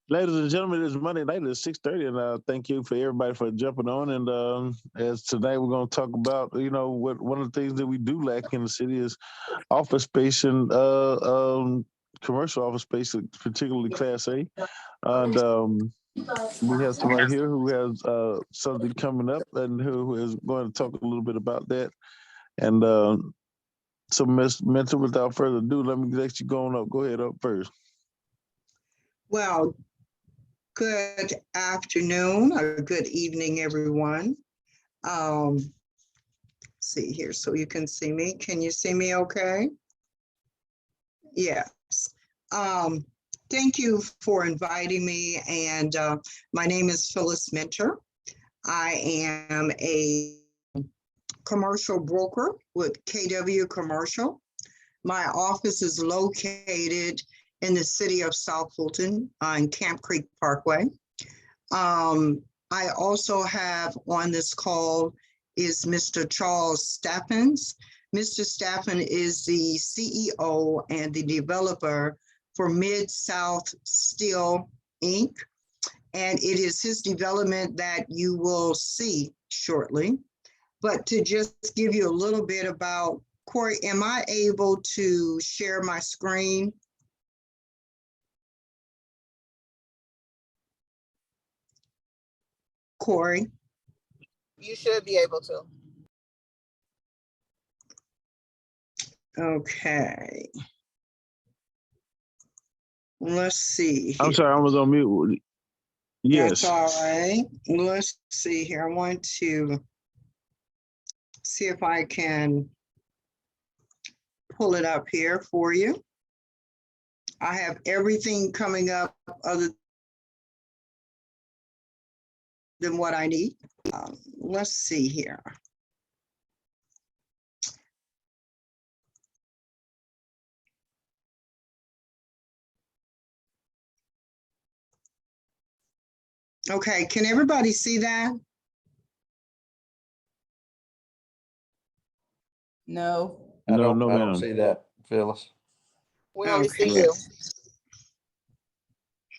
Ladies and gentlemen, it's Monday night at 6:30, and thank you for everybody for jumping on. And as tonight we're going to talk about, what one of the things that we do lack in the city is office space and commercial office space, particularly Class A. And we have somebody here who has something coming up and who is going to talk a little bit about that. And so, Ms. Mentor, without further ado, let me let you go on up. Go ahead up first. Well, good afternoon or good evening, everyone. See here, so you can see me. Can you see me okay? Yes. Thank you for inviting me. And my name is Phyllis Mentor. I am a commercial broker with KW Commercial. My office is located in the city of South Fulton on Camp Creek Parkway. I also have on this call is Mr. Charles Staffens. Mr. Staffen is the CEO and the developer for Mid-South Steel, Inc. And it is his development that you will see shortly. But to just give you a little bit about, Corey, am I able to share my screen? Corey? You should be able to. Okay. Let's see here. I'm sorry, I was on mute. Yes. That's all right. Let's see here. I want to see if I can pull it up here for you. I have everything coming up other than what I need. Let's see here. Okay, can everybody see that? No. I No, don't ma'am. see that, Phyllis. We only see Okay.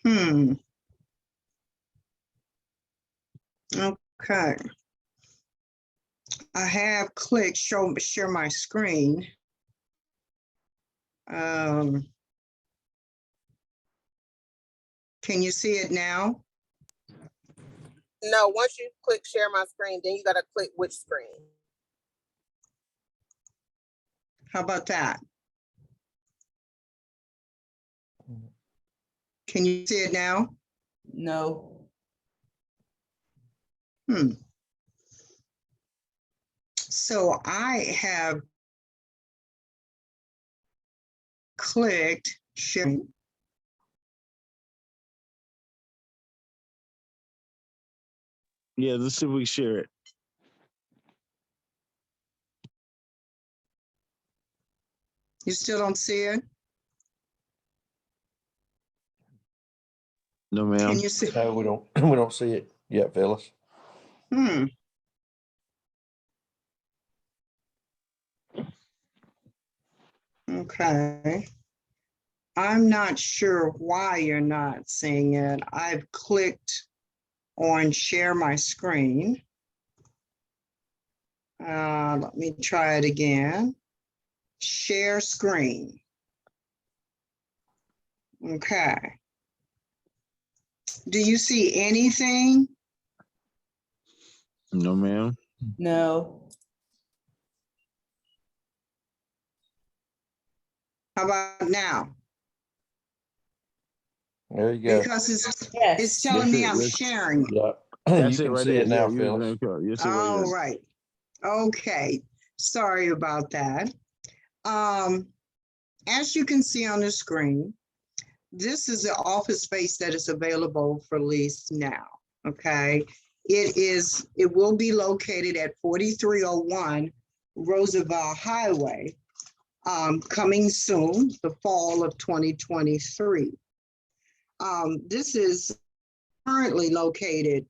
you. Okay. I have clicked share my screen. Can you see it now? No, once you click share my screen, then you gotta click which screen. How about that? Can you see it now? No. So I have clicked share. Yeah, let's see if we can share it. You still don't see it? No, ma'am. Can you see? No, we don't see it yet, Phyllis. Okay. I'm not sure why you're not seeing it. I've clicked on share my screen. Let me try it again. Share screen. Okay. Do you see anything? No, ma'am. No. How about now? There you go. Because it's Yes. telling me I'm That's- sharing. Yeah, That's you it can right see there. it now, Yeah, Phyllis. Yes, it right All there. right. Okay. Sorry about that. As you can see on the screen, this is the office space that is available for lease now. Okay. It will be located at 4301 Roosevelt Highway, coming soon, the fall of 2023. This is currently located,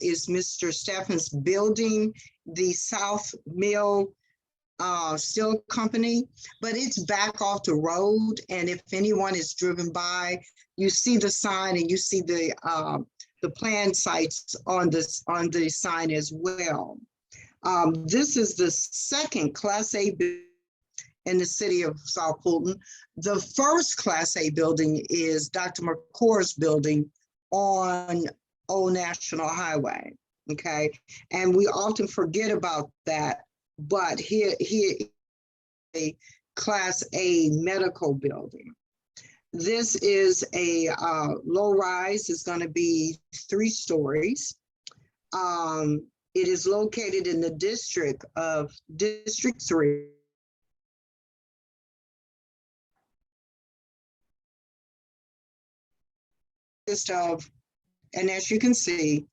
is Mr. Steffens building the South Mill steel company, but it's back off the road. And if anyone is driven by, you see the sign and you see the planned sites on the sign as well. This is the second Class A building in the city of South Fulton. The first Class A building is Dr. McCoy's building on Old National Highway, okay? And we often forget about that, but here a Class A medical building. This is a low rise. It's going to be 3 stories. It is located in the District 3. Of, and as you can see,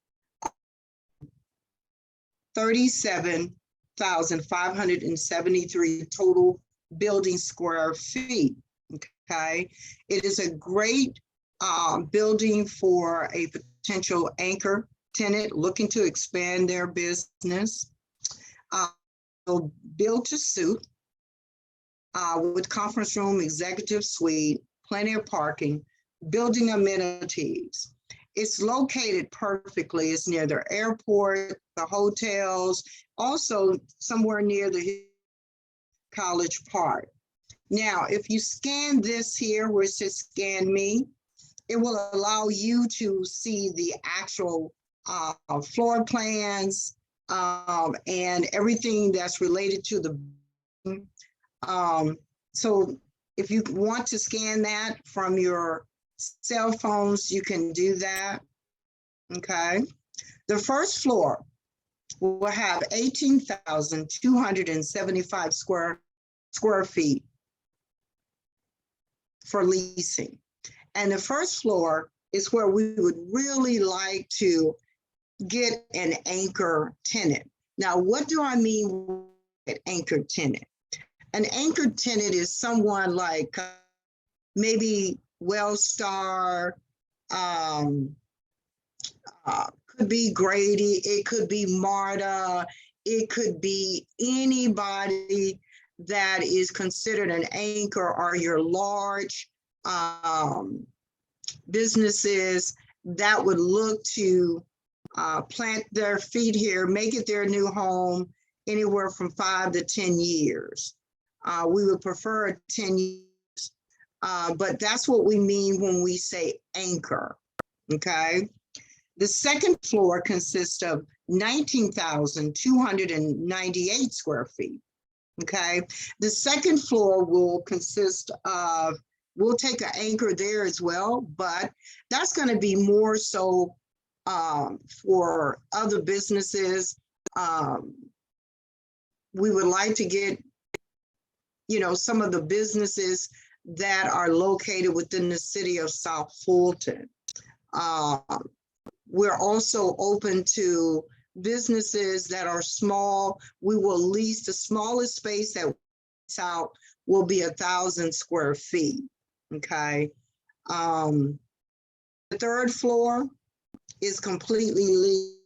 37,573 total building square feet. Okay, it is a great building for a potential anchor tenant looking to expand their business. Built to suit with conference room, executive suite, plenty of parking, building amenities. It's located perfectly. It's near the airport, the hotels, also somewhere near the College Park. Now, if you scan this here, where it says scan me, it will allow you to see the actual floor plans and everything that's related to the so if you want to scan that from your cell phones, you can do that. Okay. The first floor will have 18,275 square feet for leasing. And the first floor is where we would really like to get an anchor tenant. Now, what do I mean by an anchor tenant? An anchor tenant is someone like maybe Wellstar, could be Grady, it could be MARTA, it could be anybody that is considered an anchor, or your large businesses that would look to plant their feet here, make it their new home, anywhere from 5 to 10 years. We would prefer 10 years, but that's what we mean when we say anchor, okay? The second floor consists of 19,298 square feet, okay? The second floor will consist of, we'll take an anchor there as well, but that's gonna be more so for other businesses. We would like to get, you know, some of the businesses that are located within the city of South Fulton. We're also open to businesses that are small. We will lease the smallest space that out will be 1,000 square feet, okay? The third floor is completely leased.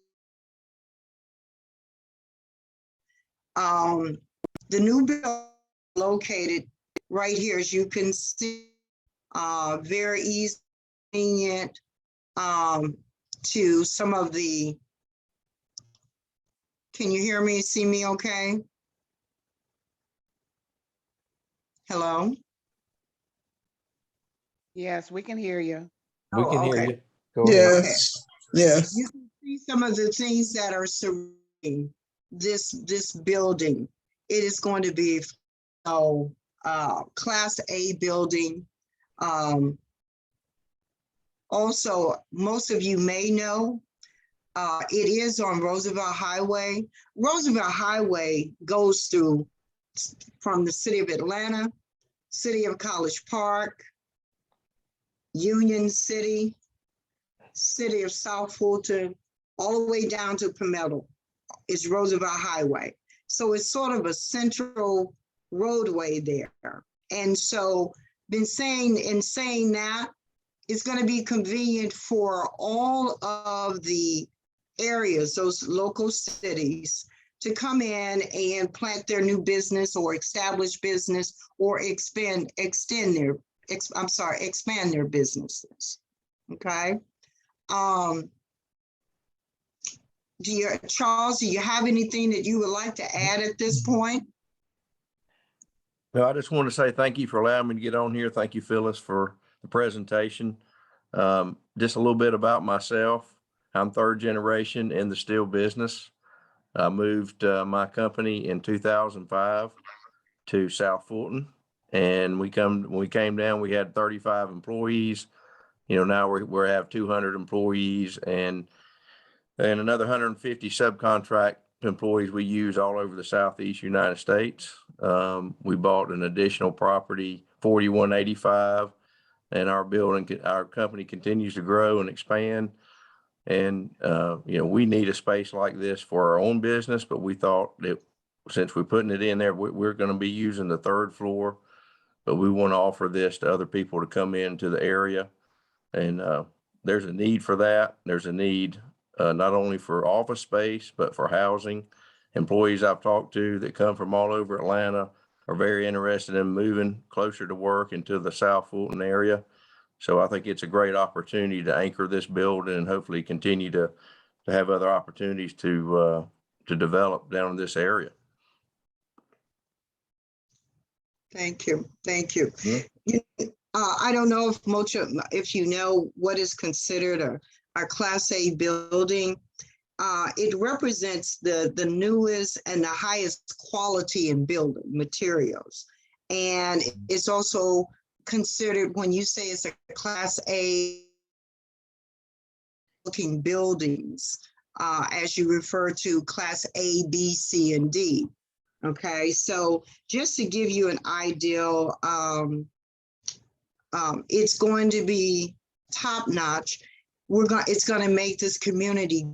The new building located right here, as you can see, very easy, convenient to some of the, can you hear me, see me okay? Hello? Yes, we can hear you. We can hear okay. you. Go ahead. Yes. Yes. You can see some of the things that are surrounding this building. It is going to be Class A building. Also, most of you may know, it is on Roosevelt Highway. Roosevelt Highway goes through from the city of Atlanta, city of College Park, Union City, city of South Fulton, all the way down to Palmetto is Roosevelt Highway. So it's sort of a central roadway there. And so in saying that, it's going to be convenient for all of the areas, those local cities, to come in and plant their new business or establish business or expand their businesses. Okay. Charles, do you have anything that you would like to add at this point? No, I just want to say thank you for allowing me to get on here. Thank you, Phyllis, for the presentation. Just a little bit about myself. I'm third generation in the steel business. I moved my company in 2005 to South Fulton, and when we came down, we had 35 employees. Now we have 200 employees and another 150 subcontract employees we use all over the Southeast United States. We bought an additional property, 4185, and our company continues to grow and expand. And, we need a space like this for our own business, but we thought that since we're putting it in there, we're going to be using the third floor, but we want to offer this to other people to come into the area. And there's a need for that. There's a need not only for office space, but for housing. Employees I've talked to that come from all over Atlanta are very interested in moving closer to work into the South Fulton area. So I think it's a great opportunity to anchor this building and hopefully continue to have other opportunities to develop down in this area. Thank you. Thank you. Yeah. I don't know if you know what is considered a Class A building. It represents the newest and the highest quality in building materials. And it's also considered, when you say it's a Class A looking buildings, as you refer to Class A, B, C, and D. Okay, so just to give you an idea, it's going to be top notch. It's going to make this community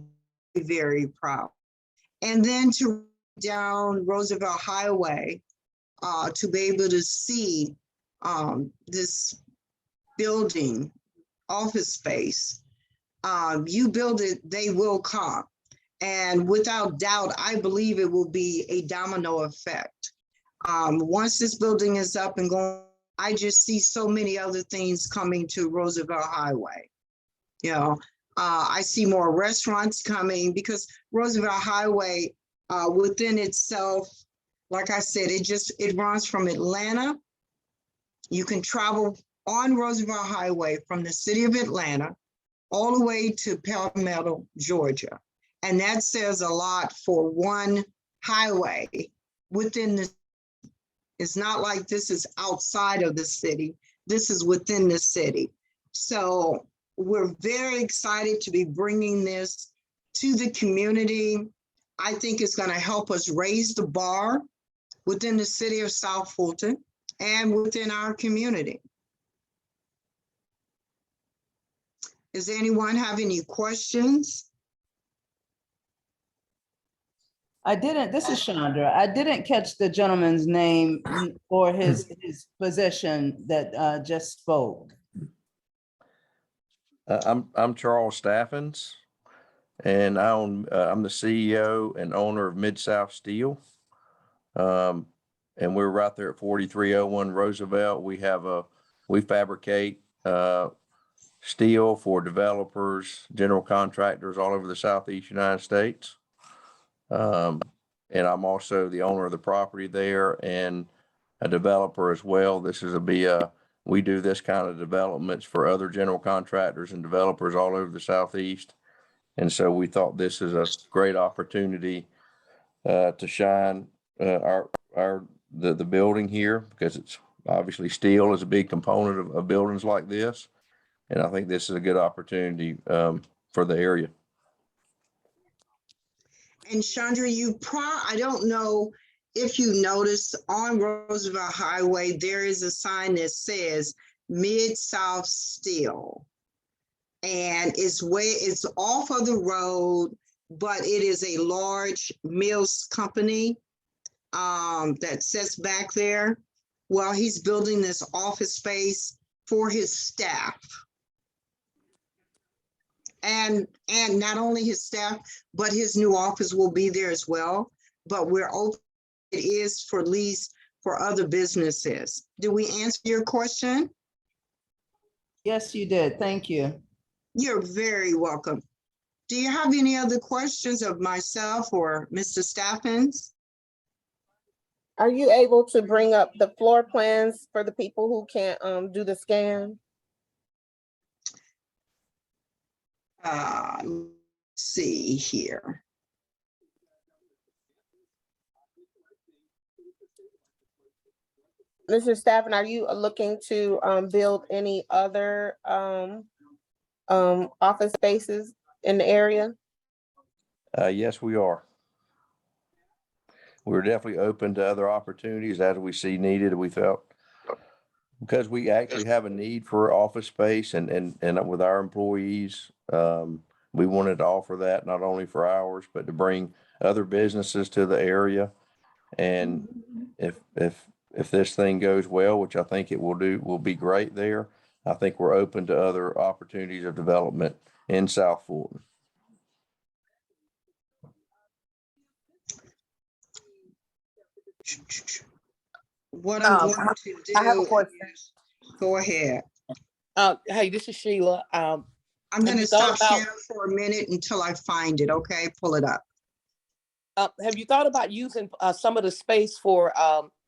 very proud. And then to down Roosevelt Highway, to be able to see this building, office space, you build it, they will come. And without doubt, I believe it will be a domino effect. Once this building is up and going, I just see so many other things coming to Roosevelt Highway. I see more restaurants coming because Roosevelt Highway within itself, like I said, it runs from Atlanta. You can travel on Roosevelt Highway from the city of Atlanta all the way to Palmetto, Georgia. And that says a lot for one highway within the, it's not like this is outside of the city. This is within the city. So we're very excited to be bringing this to the community. I think it's going to help us raise the bar within the city of South Fulton and within our community. Does anyone have any questions? This is Chandra. I didn't catch the gentleman's name or his position that just spoke. I'm Charles Staffens, and I'm the CEO and owner of Mid-South Steel. And we're right there at 4301 Roosevelt. We fabricate steel for developers, general contractors all over the Southeast United States. And I'm also the owner of the property there and a developer as well. We do this kind of developments for other general contractors and developers all over the Southeast. And so we thought this is a great opportunity to shine the building here, because it's obviously steel is a big component of buildings like this. And I think this is a good opportunity for the area. And Chandra, I don't know if you noticed on Roosevelt Highway, there is a sign that says Mid-South Steel. And it's off of the road, but it is a large mills company that sits back there. Well, he's building this office space for his staff. And not only his staff, but his new office will be there as well. but we're open. It is for lease for other businesses. Did we answer your question? Yes, you did. Thank you. You're very welcome. Do you have any other questions of myself or Mr. Staffens? Are you able to bring up the floor plans for the people who can't do the scan? Let's see here. Mr. Staffen, are you looking to build any other office spaces in the area? Yes, we are. We're definitely open to other opportunities as we see needed. We felt because we actually have a need for office space and with our employees, we wanted to offer that not only for ours, but to bring other businesses to the area. And if this thing goes well, which I think it will be great there. I think we're open to other opportunities of development in South Fulton. What I'm going to do. I have a question. Go ahead. Hey, this is Sheila. I'm Have going to you thought stop about- sharing for a minute until I find it, okay? Pull it up. Have you thought about using some of the space for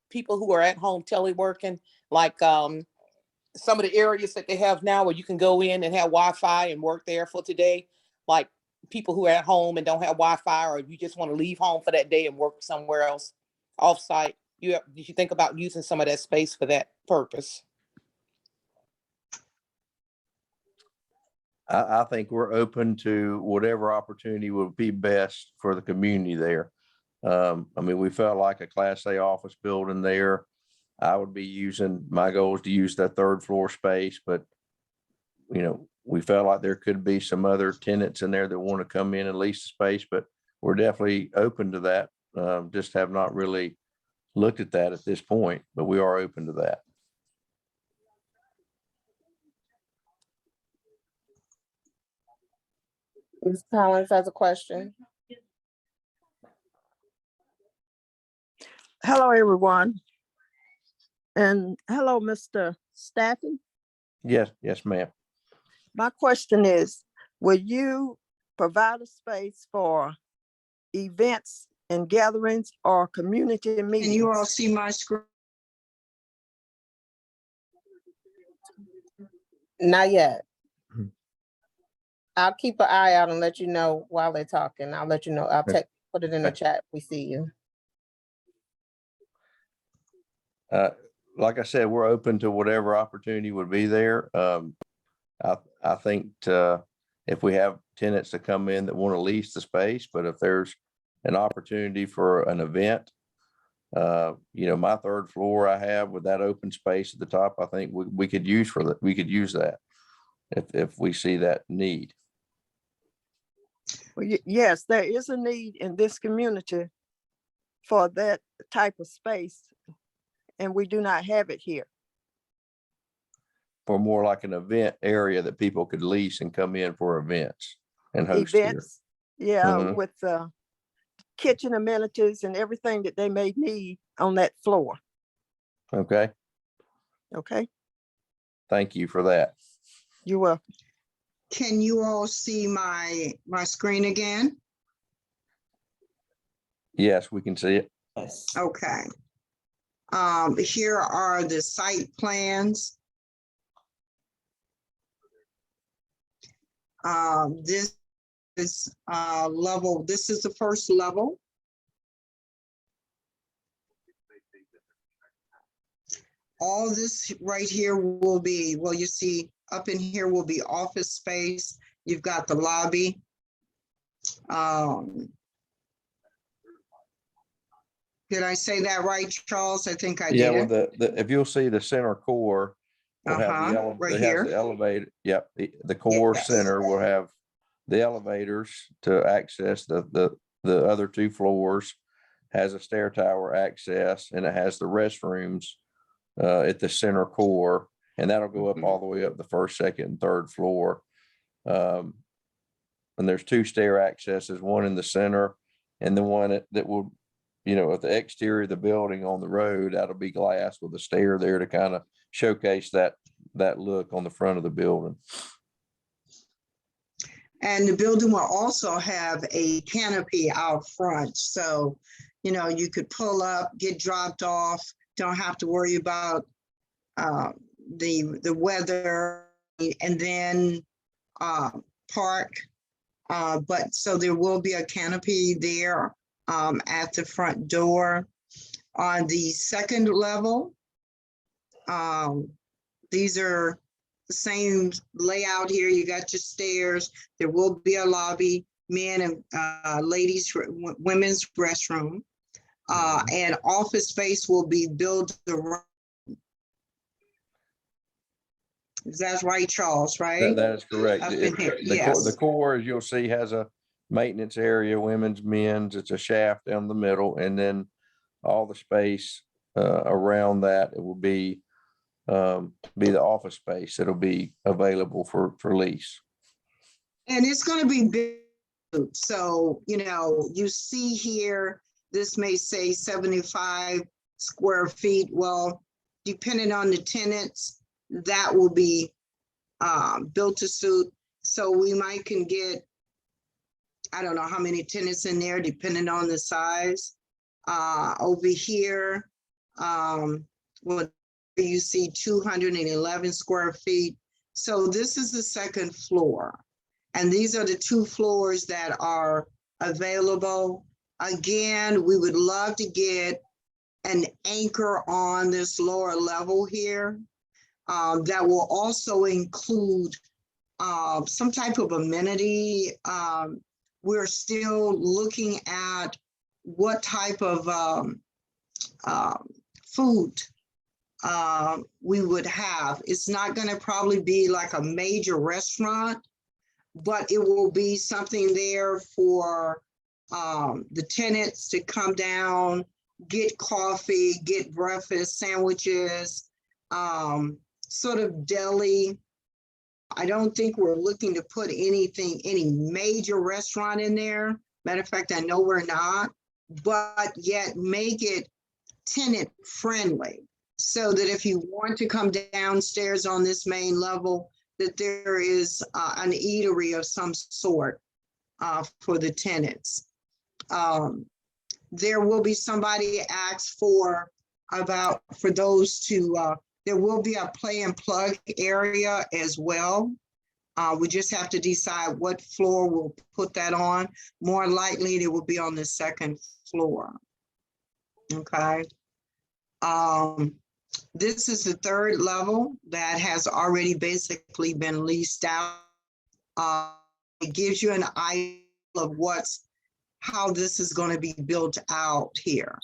people who are at home teleworking, like some of the areas that they have now where you can go in and have Wi-Fi and work there for today, like people who are at home and don't have Wi-Fi, or you just want to leave home for that day and work somewhere else off-site? Did you think about using some of that space for that purpose? I think we're open to whatever opportunity would be best for the community there. I mean, we felt like a Class A office building there. I would be using, my goal is to use that third floor space, but you know, we felt like there could be some other tenants in there that want to come in and lease the space, but we're definitely open to that. Just have not really looked at that at this point, but we are open to that. Ms. Collins has a question. Hello, everyone. And hello, Mr. Staffen. Yes, ma'am. My question is, will you provide a space for events and gatherings or community Can meetings? you all see my screen? Not yet. Mhm. I'll keep an eye out and let you know while they're talking. I'll let you know. I'll put it in the chat. We see you. Like I said, we're open to whatever opportunity would be there. I think if we have tenants that come in that want to lease the space, but if there's an opportunity for an event, you know, my third floor I have with that open space at the top, I think we could use we could use that if we see that need. Well, yes, there is a need in this community for that type of space, and we do not have it here. For more like an event area that people could lease and come in for events and host here. Events, yeah, Mhm. with kitchen amenities and everything that they may need on that floor. Okay, Okay, thank you for that. you're welcome. Can you all see my screen again? Yes, we can see it. Yes. Okay. Here are the site plans. This is level, this is the first level. All this right here will be, well, you see up in here will be office space. You've got the lobby. Did I say that right, Charles? I think I Yeah, did. well, if you'll see the center core, will have the Right it has here. the elevator. Yep, the core Yes. center will have the elevators to access the other two floors, has a stair tower access, and it has the restrooms at the center core, and that'll go up all the way up the first, second, and third floor. And there's two stair accesses, one in the center and the one that will at the exterior of the building on the road, that'll be glass with a stair there to kind of showcase that look on the front of the building. And the building will also have a canopy out front. So, you could pull up, get dropped off, don't have to worry about the weather, and then park. But so there will be a canopy there at the front door. On the second level, these are the same layout here. You got your stairs. There will be a lobby, men and ladies, women's restroom, and office space will be built around. Is that right, Charles, right? That is correct. Up in here, The yes. core, as you'll see, has a maintenance area, women's, men's. It's a shaft down the middle, and then all the space around that, it will be the office space. It'll be available for lease. And it's going to be big. So, you see here, this may say 75 square feet. Well, depending on the tenants, that will be built to suit. So we can get, I don't know how many tenants in there, depending on the size. Over here, well, you see 211 square feet. So this is the second floor. And these are the 2 floors that are available. Again, we would love to get an anchor on this lower level here. That will also include some type of amenity. We're still looking at what type of food we would have. It's not going to probably be like a major restaurant, but it will be something there for the tenants to come down, get coffee, get breakfast, sandwiches, sort of deli. I don't think we're looking to put any major restaurant in there. Matter of fact, I know we're not, but yet make it tenant friendly so that if you want to come downstairs on this main level, that there is an eatery of some sort for the tenants. There will be somebody asked for those to, there will be a play and plug area as well. We just have to decide what floor we'll put that on. More likely it will be on the second floor. Okay. This is the third level that has already basically been leased out. It gives you an idea of how this is going to be built out here.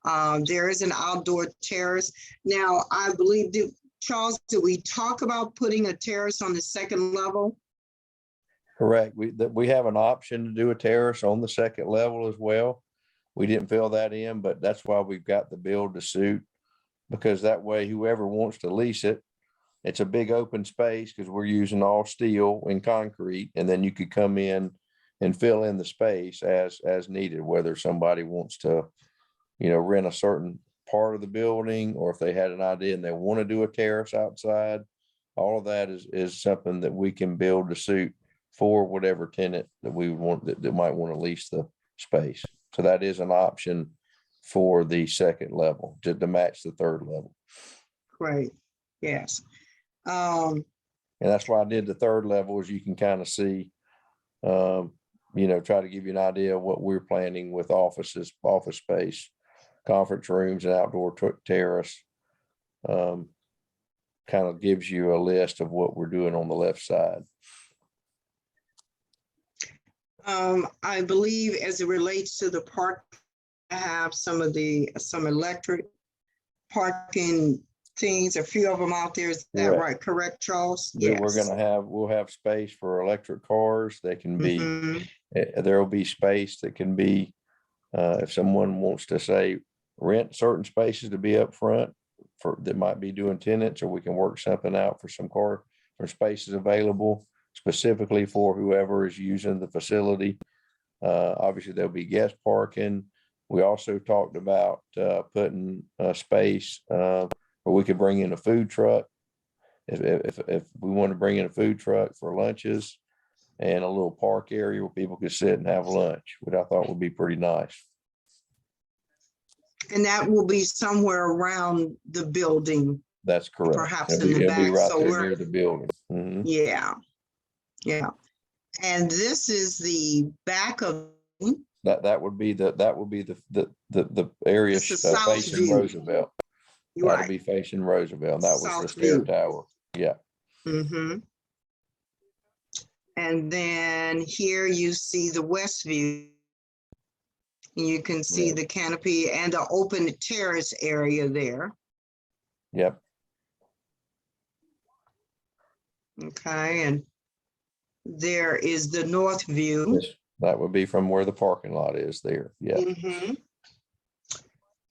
There is an outdoor terrace. Now, I believe, Charles, did we talk about putting a terrace on the second level? Correct. We have an option to do a terrace on the second level as well. We didn't fill that in, but that's why we've got the build to suit, because that way whoever wants to lease it, it's a big open space because we're using all steel and concrete, and then you could come in and fill in the space as needed, whether somebody wants to, rent a certain part of the building, or if they had an idea and they want to do a terrace outside. All of that is something that we can build to suit for whatever tenant that we want that might want to lease the space. So that is an option for the second level to match the third level. Great. Yes. And that's why I did the third level, is you can kind of see, try to give you an idea of what we're planning with office space, conference rooms, and outdoor terrace. Kind of gives you a list of what we're doing on the left side. I believe as it relates to the park, I have some electric parking things, a few of them out there. Is that right? Correct, Charles? Yes. Yes. We'll have space for electric cars. They can be, there will be space that can be, if someone wants to say rent certain spaces to be up front that might be doing tenants, or we can work something out for spaces available specifically for whoever is using the facility. Obviously there'll be guest parking. We also talked about putting a space where we could bring in a food truck. If we want to bring in a food truck for lunches and a little park area where people could sit and have lunch, which I thought would be pretty nice. And that will be somewhere around the building. That's correct. Perhaps in the It'll be back, right so there we're- near the building. Mhm. Yeah. Yeah. And this is the back of, That would be the area It's the south facing view. Roosevelt. That'll right. be facing Roosevelt. And that was the South stair view. tower. Yeah. Mm-hmm. And then here you see the west view. You can see Yeah. the canopy and the open terrace area there. Yep. Okay, and there is the north view. Yes, that would be from where the parking lot is there. Yeah. Mhm.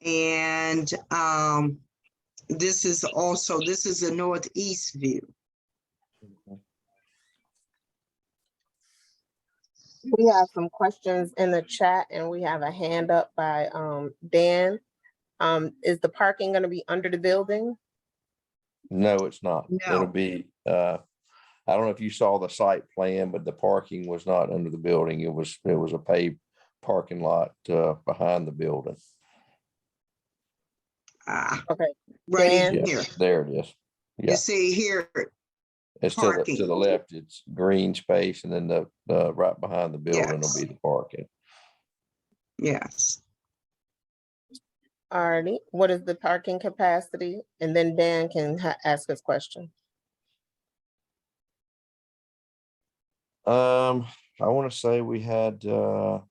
And this is the northeast view. We have some questions in the chat and we have a hand up by Dan. Is the parking gonna be under the building? No, it's not. No. It'll be, I don't know if you saw the site plan, but the parking was not under the building. It was a paved parking lot behind the building. Okay, Right Dan? in Yeah, here. there it is. You Yeah, see here, it's to parking. the left, it's green space, and then the right behind the building will Yes. be the parking. yes. Alrighty, what is the parking capacity? And then Dan can ask his question. I want to say we had, was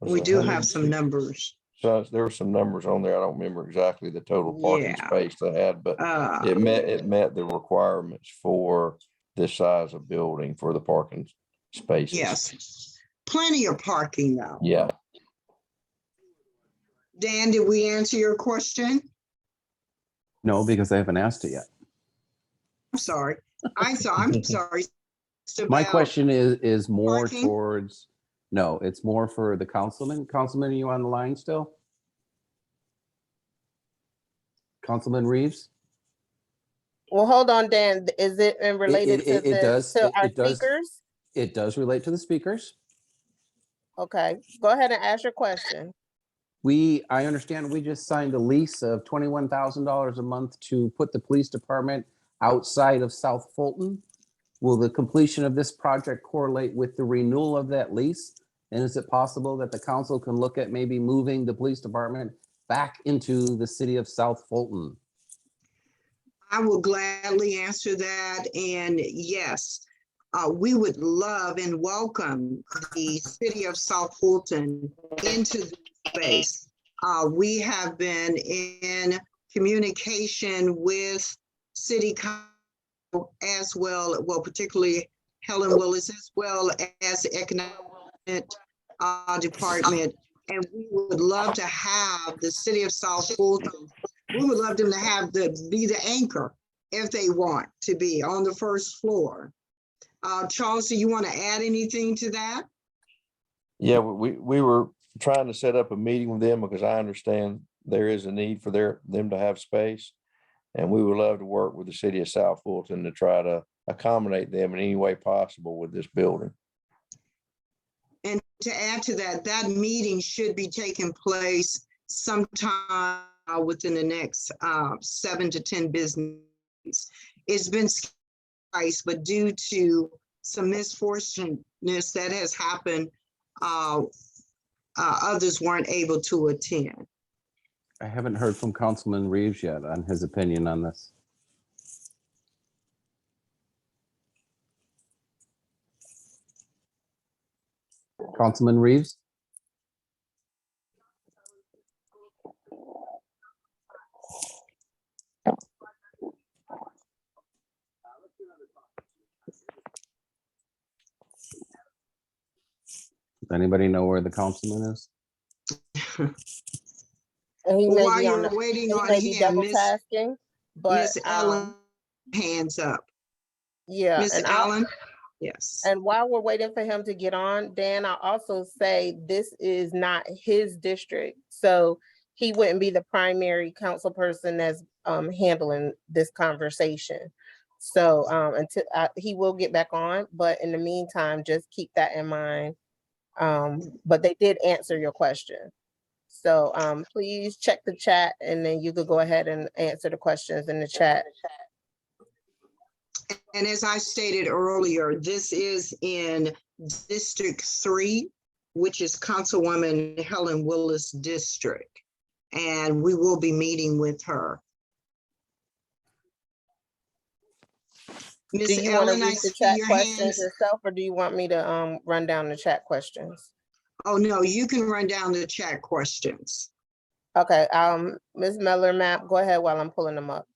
We it do have some 160? numbers. So there were some numbers on there. I don't remember exactly the total parking Yeah. space they had, but Uh, it met the requirements for this size of building for the parking spaces. yes. Plenty of parking though. Yeah. Dan, did we answer your question? No, because I haven't asked it yet. I'm sorry. I'm sorry. It's My about- question is more parking? towards, no, it's more for the councilman. Councilman, are you on the line still? Councilman Reeves? Well, hold on, Dan, is it related it to does- our it does. speakers? It does relate to the speakers. Okay, go ahead and ask your question. I understand we just signed a lease of $21,000 a month to put the police department outside of South Fulton. Will the completion of this project correlate with the renewal of that lease? And is it possible that the council can look at maybe moving the police department back into the city of South Fulton? I will gladly answer that. And yes, we would love and welcome the city of South Fulton into the space. We have been in communication with city council as well, particularly Helen Willis, as well as the economic department. And we would love to have the city of South Fulton. We would love them to be the anchor if they want to be on the first floor. Charles, do you want to add anything to that? Yeah, we were trying to set up a meeting with them because I understand there is a need for them to have space. And we would love to work with the city of South Fulton to try to accommodate them in any way possible with this building. And to add to that, that meeting should be taking place sometime within the next 7 to 10 business. It's been scheduled, but due to some misfortunateness that has happened, others weren't able to attend. I haven't heard from Councilman Reeves yet on his opinion on this. Councilman Reeves? Does anybody know where the councilman is? And he may While be on you're the, waiting he on may be him, double Miss tasking, but Ellen, hands up. yeah, Miss and Allen, Yes. And while we're waiting for him to get on, Dan, I'll also say this is not his district. So he wouldn't be the primary council person that's handling this conversation. So until he will get back on, but in the meantime, just keep that in mind. But they did answer your question. So please check the chat and then you could go ahead and answer the questions in the chat. And as I stated earlier, this is in District 3, which is Councilwoman Helen Willis' district. And we will be meeting with her. Do Miss you want to Ellen, I read the see chat your questions hands. yourself, or do you want me to run down the chat questions? Oh, no, you can run down the chat questions. Okay, Ms. Miller, map, go ahead while I'm pulling them up.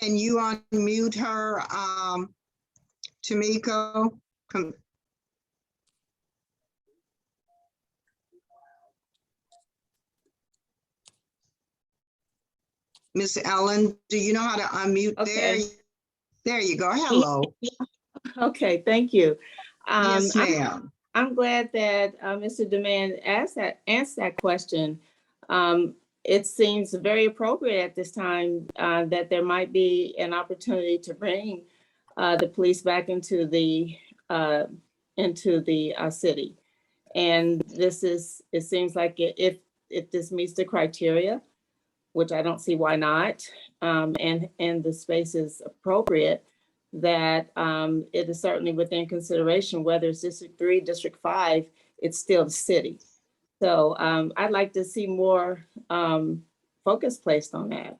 Can you unmute her, Tamiko? Miss Ellen, do you know how to unmute there? Okay. There you go. Hello. Okay, thank you. Yes, ma'am. I'm glad that Mr. Demand asked that question. It seems very appropriate at this time that there might be an opportunity to bring the police back into the city. And it seems like if this meets the criteria, which I don't see why not, and the space is appropriate, that it is certainly within consideration, whether it's District 3, District 5, it's still the city. So I'd like to see more focus placed on that.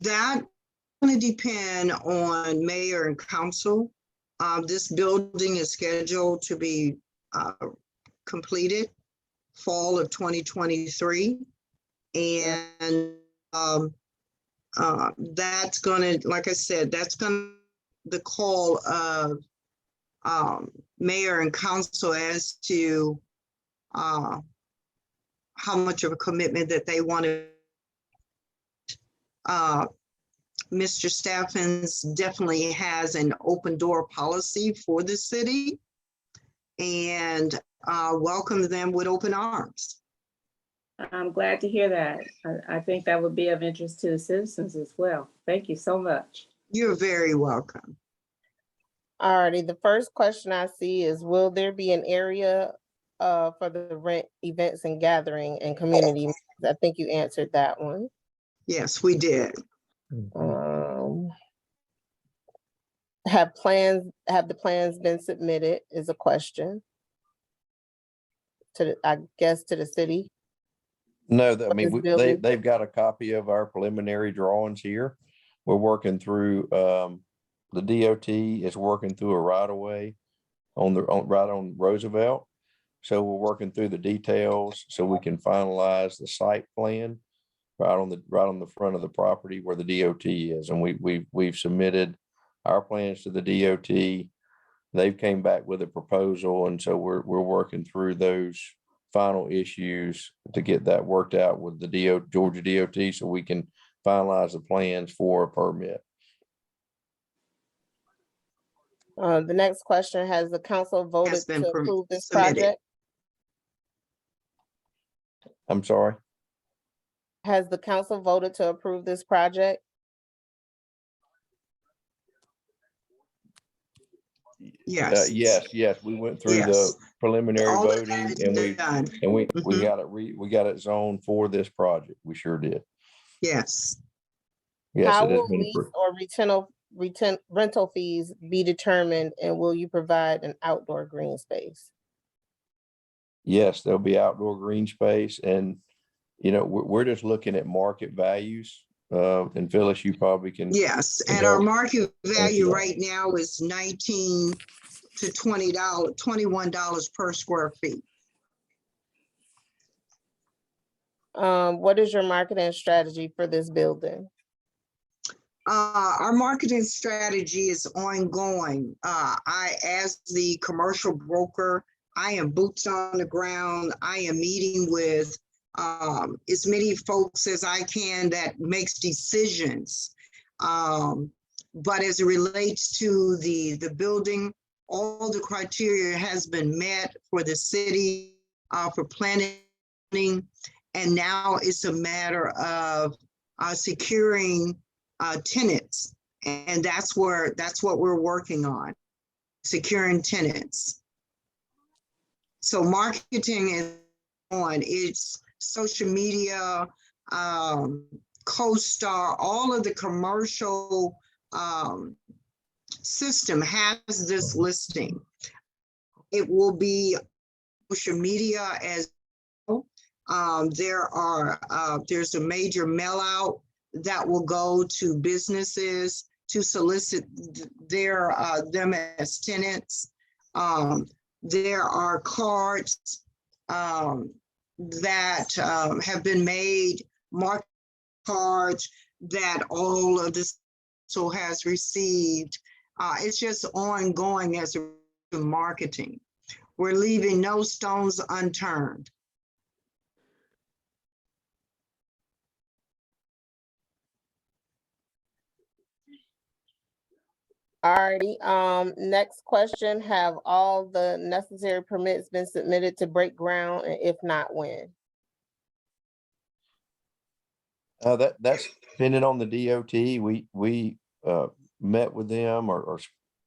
That's going to depend on mayor and council. This building is scheduled to be completed fall of 2023. And that's going to, like I said, that's going to the call of mayor and council as to how much of a commitment that they want to. Mr. Staffens definitely has an open door policy for the city and welcome them with open arms. I'm glad to hear that. I think that would be of interest to the citizens as well. Thank you so much. You're very welcome. Alrighty, the first question I see is, will there be an area for the rent events and gathering and community? I think you answered that one. Yes, we did. Have the plans been submitted is a question to I guess to the city. No, I mean, this building? they've got a copy of our preliminary drawings here. We're working through, the DOT is working through a right of way right on Roosevelt. So we're working through the details so we can finalize the site plan right on the front of the property where the DOT is. And we've submitted our plans to the DOT. They've came back with a proposal. And so we're working through those final issues to get that worked out with the Georgia DOT so we can finalize the plans for a permit. The next question, has the council voted to approve this project? I'm sorry? Has the council voted to approve this project? Yes. Yes. We went through the preliminary All of voting that is and done. we got it zoned for this project. We sure did. Yes. Yes, How it has will been lease approved. or rental fees be determined, and will you provide an outdoor green space? Yes, there'll be outdoor green space, and we're just looking at market values. And Phyllis, you probably can. Yes, and our market value right now is $19 to $21 per square feet. What is your marketing strategy for this building? Our marketing strategy is ongoing. As the commercial broker, I am boots on the ground. I am meeting with as many folks as I can that makes decisions. But as it relates to the building, all the criteria has been met for the city for planning, and now it's a matter of securing tenants, and that's what we're working on, securing tenants. So marketing is on. It's social media, CoStar, all of the commercial system has this listing. It will be social media as well. There's a major mail out that will go to businesses to solicit them as tenants. There are cards that have been made, market cards that all of this has received. It's just ongoing as a marketing. We're leaving no stones unturned. Alrighty, next question, have all the necessary permits been submitted to break ground, and if not, when? That's depending on the DOT. We met with them or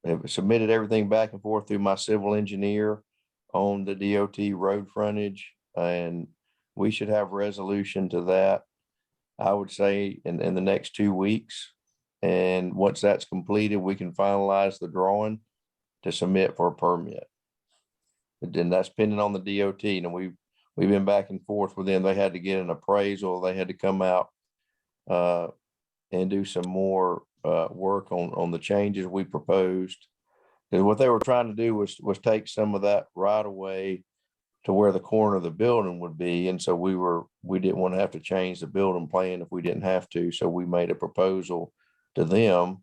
have submitted everything back and forth through my civil engineer on the DOT road frontage, and we should have resolution to that, I would say, in the next 2 weeks. And once that's completed, we can finalize the drawing to submit for a permit. And then that's pending on the DOT. And we've been back and forth with them. They had to get an appraisal. They had to come out and do some more work on the changes we proposed. Because what they were trying to do was take some of that right away to where the corner of the building would be. And so we didn't want to have to change the building plan if we didn't have to. So we made a proposal to them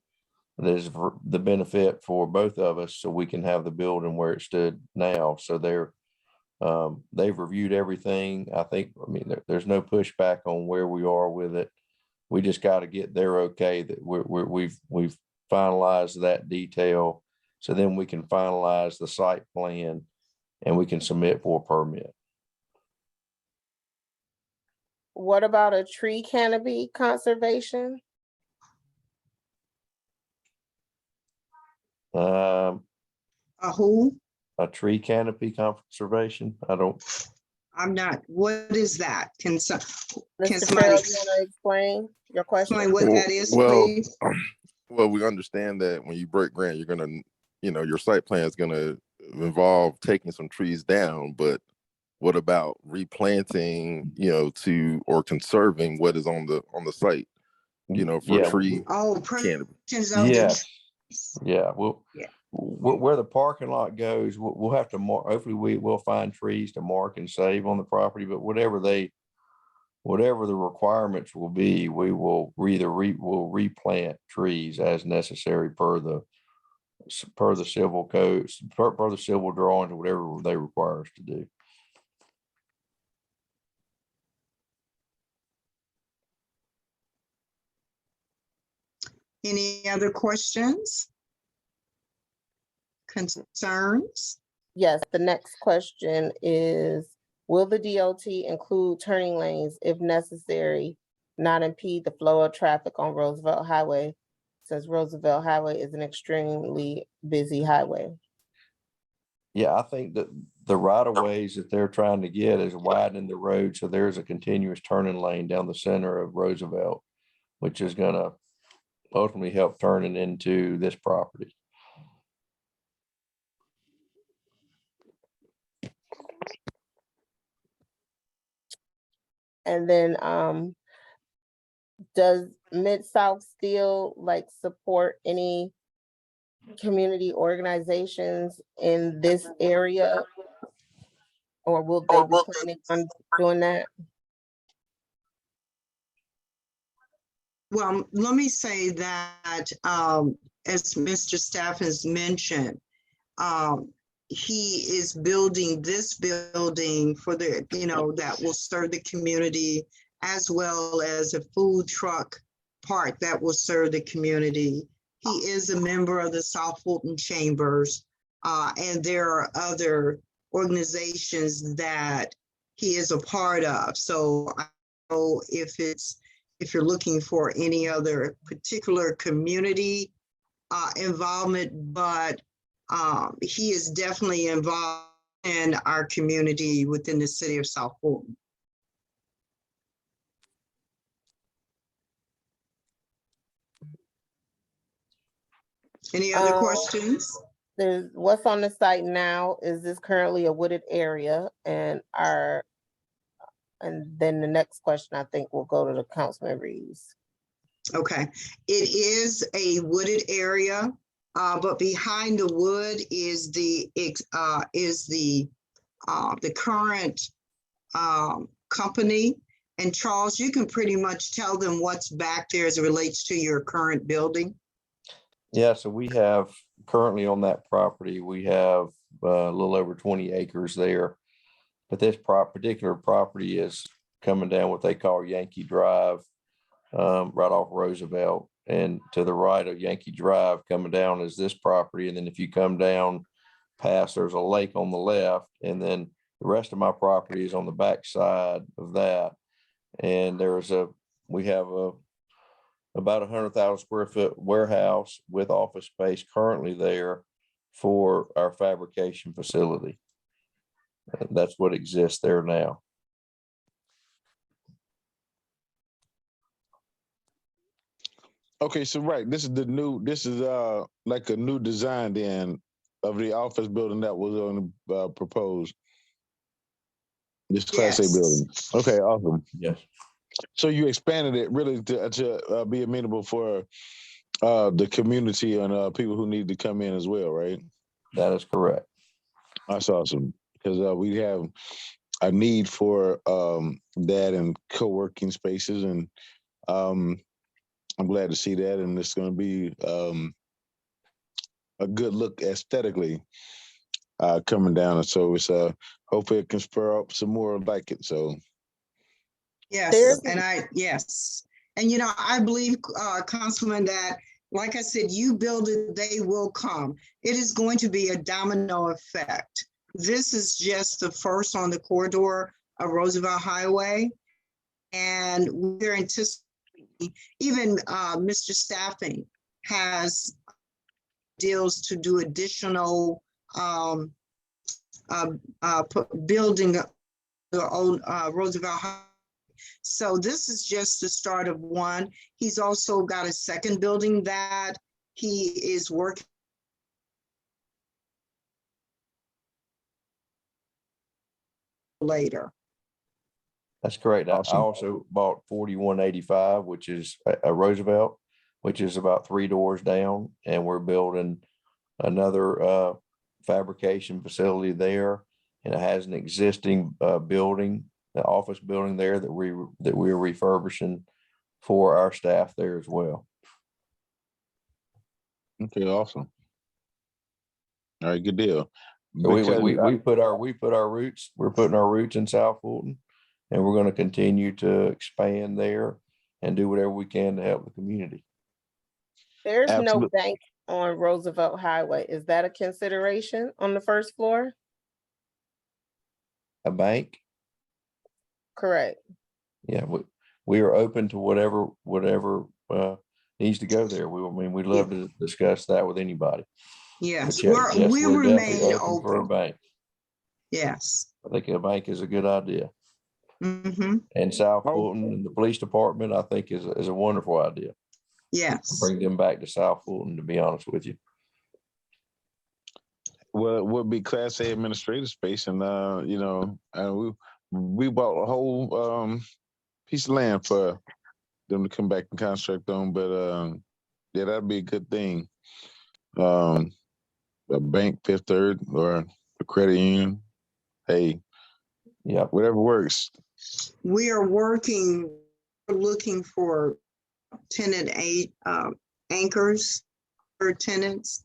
that is for the benefit for both of us, so we can have the building where it stood now. So they've reviewed everything. I mean, there's no pushback on where we are with it. We just got to get their okay that we've finalized that detail, so then we can finalize the site plan and we can submit for a permit. What about a tree canopy conservation? Who? A tree canopy conservation. I'm not. What is that? Can Mr. somebody Farrell, you want to explain your question? explain what that is, Well, please? well, we understand that when you break ground, you're gonna, your site plan is gonna involve taking some trees down. But what about replanting, or conserving what is on the site, for tree canopy? Yes. Yeah. Well, Yeah. where the parking lot goes, we'll have to mark. Hopefully we will find trees to mark and save on the property, but whatever the requirements will be, we will we'll replant trees as necessary per the civil codes, per the civil drawings, or whatever they require us to do. Any other questions? Concerns? Yes, the next question is, will the DOT include turning lanes if necessary, not impede the flow of traffic on Roosevelt Highway, since Roosevelt Highway is an extremely busy highway? Yeah, I think that the right of ways that they're trying to get is widening the road so there's a continuous turning lane down the center of Roosevelt, which is going to ultimately help turn it into this property. And then does Mid-South Steel support any community organizations in this area? Or will they be planning on doing that? Well, let me say that, as Mr. Staff has mentioned, he is building this building for the, that will serve the community, as well as a food truck park that will serve the community. He is a member of the South Fulton Chambers, and there are other organizations that he is a part of. So I don't know if you're looking for any other particular community involvement, but he is definitely involved in our community within the city of South Fulton. Any other questions? What's on the site now, is this currently a wooded area? And then the next question, I think, will go to the Councilman Reeves. Okay, it is a wooded area, but behind the wood is the current company. And Charles, you can pretty much tell them what's back there as it relates to your current building. Yeah, so we have currently on that property, we have a little over 20 acres there. But this particular property is coming down what they call Yankee Drive, right off Roosevelt. And to the right of Yankee Drive coming down is this property. And then if you come down past, there's a lake on the left. And then the rest of my property is on the back side of that. And we have about 100,000 square foot warehouse with office space currently there for our fabrication facility. That's what exists there now. Okay, so right, this is like a new design then of the office building that was on proposed. This Class A Yes. building. Okay, awesome. Yes. So you expanded it really to be amenable for the community and people who need to come in as well, right? That is correct. That's awesome, because we have a need for that and co-working spaces, and I'm glad to see that, and it's going to be a good look aesthetically coming down, and so it's hopefully it can spur up some more like it. So yes, and I believe, Councilman, that like I said, you build it, they will come. It is going to be a domino effect. This is just the first on the corridor of Roosevelt Highway, and we're anticipating, even Mr. Staffing has deals to do additional building the old Roosevelt Highway. So this is just the start of one. He's also got a second building that he is working later. That's correct. Awesome. I also bought 4185, which is a Roosevelt, which is about 3 doors down, and we're building another fabrication facility there, and it has an existing building, the office building there that we're refurbishing for our staff there as well. okay, awesome. All right, good deal. So we put our roots. We're putting our roots in South Fulton, and we're going to continue to expand there and do whatever we can to help the community. There's no Absolutely. bank on Roosevelt Highway. Is that a consideration on the first floor? A bank? Correct. Yeah, we are open to whatever needs to go there. We'd love to discuss that with anybody. Yes, But yes, we we're remain definitely open for a open. bank. Yes. I think a bank is a good idea. Mm-hmm. And South Oh. Fulton and the police department, I think is a wonderful idea. Yes. Bring them back to South Fulton, to be honest with you. Well, it would be Class A administrative space, and we bought a whole piece of land for them to come back and construct on. But yeah, that'd be a good thing. A bank, Fifth Third, or a credit union. Hey, Yeah, whatever works. We are looking for tenant anchors or tenants,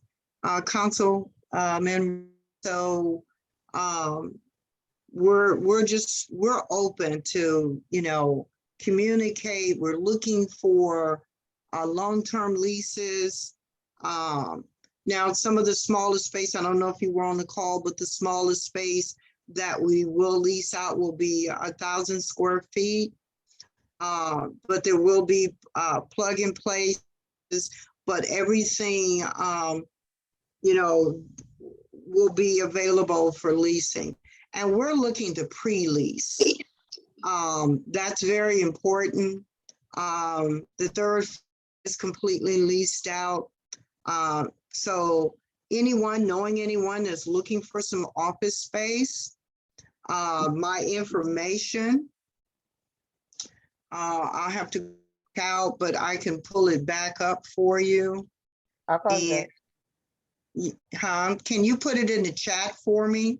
councilman. So we're open to, communicate. We're looking for long-term leases. Now, some of the smallest space, I don't know if you were on the call, but the smallest space that we will lease out will be 1,000 square feet. But there will be plug and plays, but everything, will be available for leasing. And we're looking to pre-lease. That's very important. The third is completely leased out. So knowing anyone that's looking for some office space, my information, I'll have to check out, but I can pull it back up for you. I'll call you back. Can you put it in the chat for me?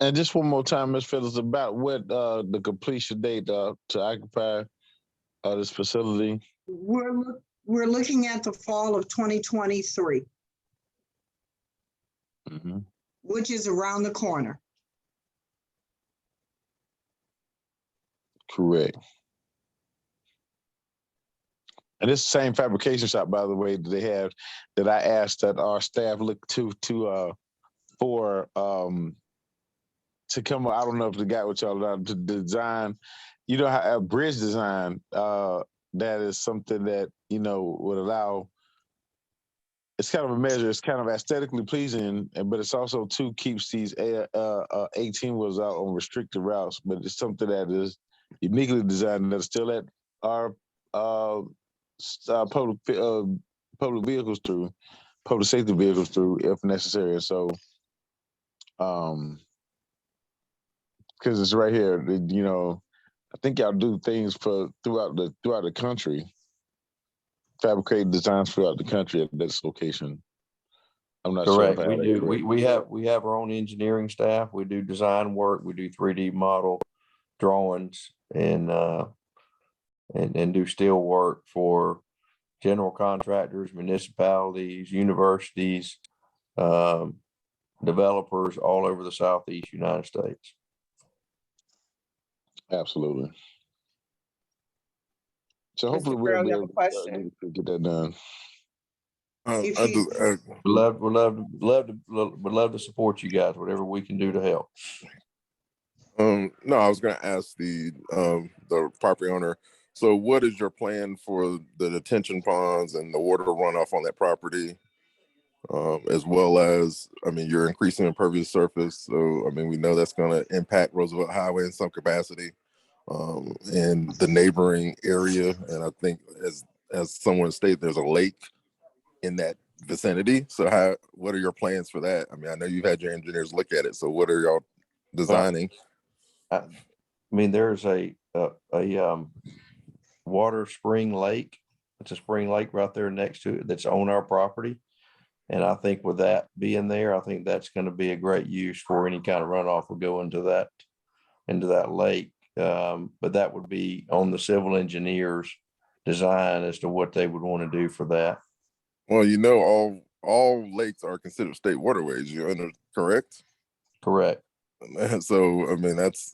And just one more time, Ms. Phillips, about what the completion date to occupy this facility. We're looking at the fall of 2023, which is around the corner. Correct. And this same fabrication shop, by the way, that they have, that I asked that our staff look to come. I don't know if the guy with y'all to design, how a bridge design. That is something that would allow. It's kind of a measure. It's kind of aesthetically pleasing, but it's also too keeps these 18 wheels out on restricted routes. But it's something that is uniquely designed that's still at our public vehicles through, public safety vehicles through, if necessary. And so, because it's right here, I think y'all do things throughout the country, fabricate designs throughout the country at this location. I'm not Correct. sure. We do. We have our own engineering staff. We do design work. We do 3D model drawings and do steel work for general contractors, municipalities, universities, developers all over the Southeast United States. Absolutely. So Mr. hopefully Burrow, we'll be you have a able question? to get that done. If I you- do. Would love to support you guys, whatever we can do to help. No, I was going to ask the property owner. So, what is your plan for the detention ponds and the water runoff on that property, as well as, you're increasing impervious surface. So, we know that's going to impact Roosevelt Highway in some capacity, and the neighboring area. And I think, as someone stated, there's a lake in that vicinity. So, what are your plans for that? I know you've had your engineers look at it. So, what are y'all designing? There's a water spring lake. It's a spring lake right there next to it that's on our property. And I think with that being there, I think that's going to be a great use for any kind of runoff will go into that lake. But that would be on the civil engineer's design as to what they would want to do for that. Well, all lakes are considered state waterways. Correct? Correct. So, that's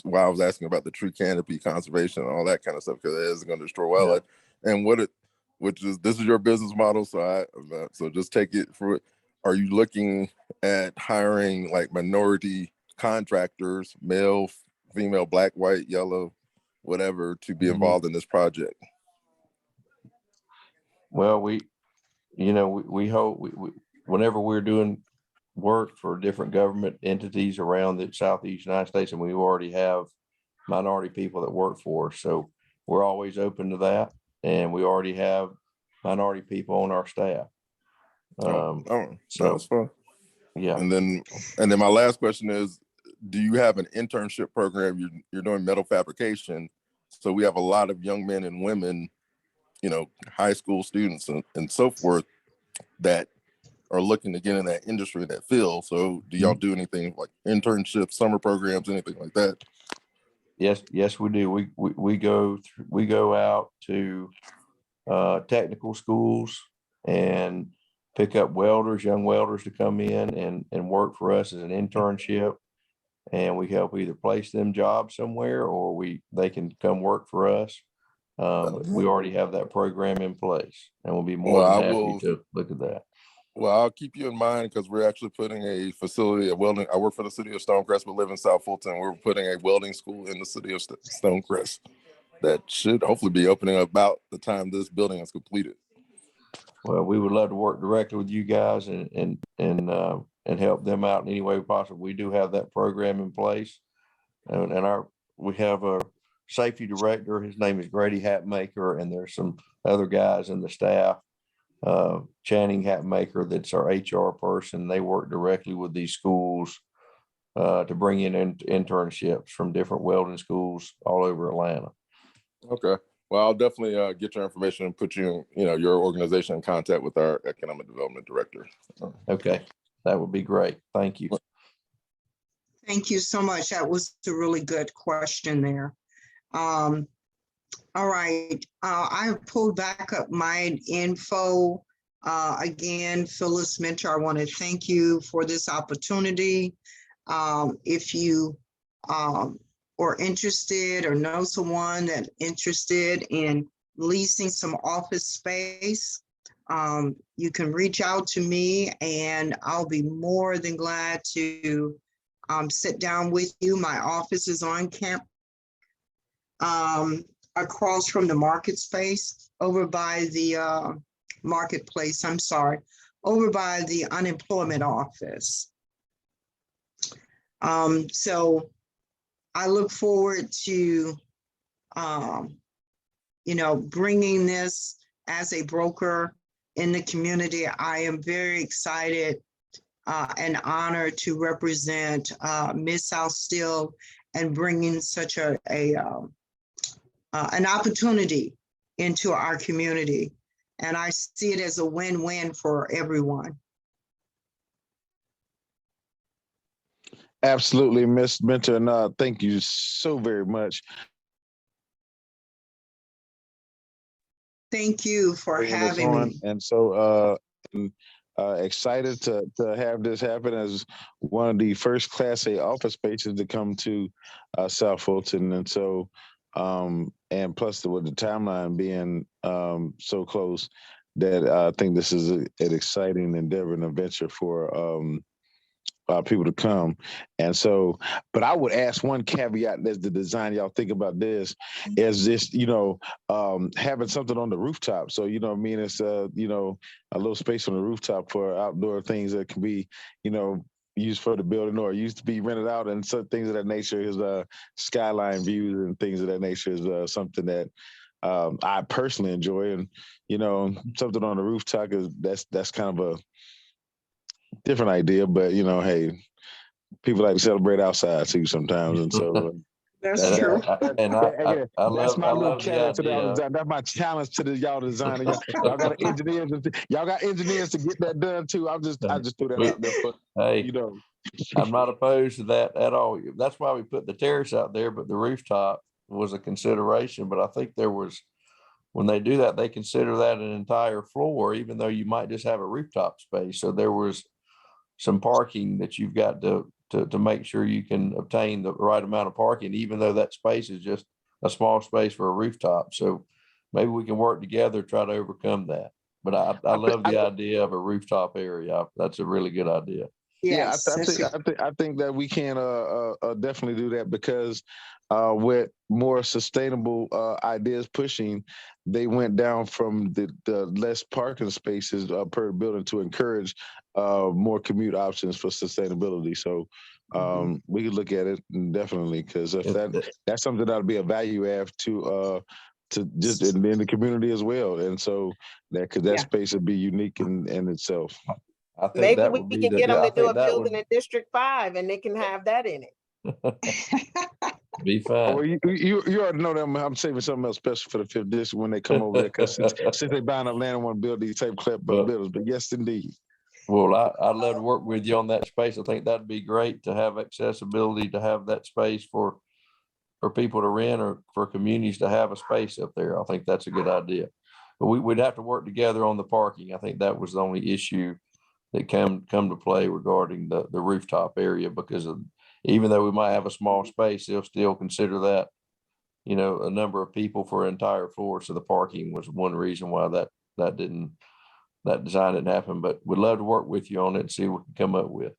why I was asking about the tree canopy conservation and all that kind of stuff, because it is going to destroy wildlife. Yeah. And this is your business model. So just take it for it. Are you looking at hiring like minority contractors, male, female, black, white, yellow, whatever, to be involved in this project? Well, we hope whenever we're doing work for different government entities around the Southeast United States, and we already have minority people that work for us. So we're always open to that. And we already have minority people on our staff. So that's fun. Yeah. And then my last question is, do you have an internship program? You're doing metal fabrication. So we have a lot of young men and women, high school students and so forth, that are looking to get in that industry, that field. So do y'all do anything like internships, summer programs, anything like that? Yes, we do. We go out to technical schools and pick up welders, young welders to come in and work for us as an internship. And we help either place them jobs somewhere or they can come work for us. We already have that program in place and we'll be more Well, than happy to look at that. Well, I'll keep you in mind because we're actually putting a facility, a welding. I work for the city of Stonecrest, but live in South Fulton. We're putting a welding school in the city of Stonecrest that should hopefully be opening about the time this building is completed. Well, we would love to work directly with you guys and help them out in any way possible. We do have that program in place, and we have a safety director. His name is Grady Hatmaker, and there's some other guys in the staff. Channing Hatmaker, that's our HR person. They work directly with these schools to bring in internships from different welding schools all over Atlanta. Okay. Well, I'll definitely get your information and put your organization in contact with our economic development director. Okay, that would be great. Thank you. Thank you so much. That was a really good question there. All right, I have pulled back up my info. Again, Phyllis Mentor, I want to thank you for this opportunity. If you are interested or know someone that's interested in leasing some office space, you can reach out to me and I'll be more than glad to sit down with you. My office is on campus, across from the market space, over by the marketplace, I'm sorry, over by the unemployment office. So I look forward to, bringing this as a broker in the community. I am very excited and honored to represent Miss South Still and bringing such an opportunity into our community. And I see it as a win-win for everyone. Absolutely, Ms. Mentor, and thank you so very much. Thank you for having me. And so excited to have this happen as one of the first Class A office spaces to come to South Fulton. And so, and plus with the timeline being so close, that I think this is an exciting endeavor and a venture for people to come. And so, but I would ask one caveat as the design, y'all think about this, is this, having something on the rooftop. So, I mean, it's, a little space on the rooftop for outdoor things that can be, used for the building or used to be rented out, and some things of that nature is skyline views and things of that nature is something that I personally enjoy. And, something on the rooftop is that's kind of a different idea, but hey, people like to celebrate outside too sometimes, and so that's true. That's my little challenge to y'all idea. design. That's my challenge to y'all design. Y'all got engineers. Y'all got engineers to get that done too. I just threw that out there. But, hey, I'm not opposed to that at all. That's why we put the terrace out there, but the rooftop was a consideration. But I think when they do that, they consider that an entire floor, even though you might just have a rooftop space. So there was some parking that you've got to make sure you can obtain the right amount of parking, even though that space is just a small space for a rooftop. So maybe we can work together, try to overcome that. But I love the idea of a rooftop area. That's a really good idea. Yes, I think that we can definitely do that, because with more sustainable ideas pushing, they went down from the less parking spaces per building to encourage more commute options for sustainability. So we could look at it definitely, because if that's something that'll be a value add to just in the community as well. And so that space would be unique in itself. I think maybe we can get them to do a building in District 5 and they can have that in it. Be fine. Well, you already know them. I'm saving something else special for the 5th district when they come over there, because since they buying up land and want to build these type of buildings. But yes, indeed. Well, I'd love to work with you on that space. I think that'd be great to have accessibility, to have that space for for people to rent or for communities to have a space up there. I think that's a good idea. But we'd have to work together on the parking. I think that was the only issue that come to play regarding the rooftop area, because of, even though we might have a small space, they'll still consider that, you know, a number of people for an entire floor. So the parking was one reason why that design didn't happen. But we'd love to work with you on it and see what we can come up with.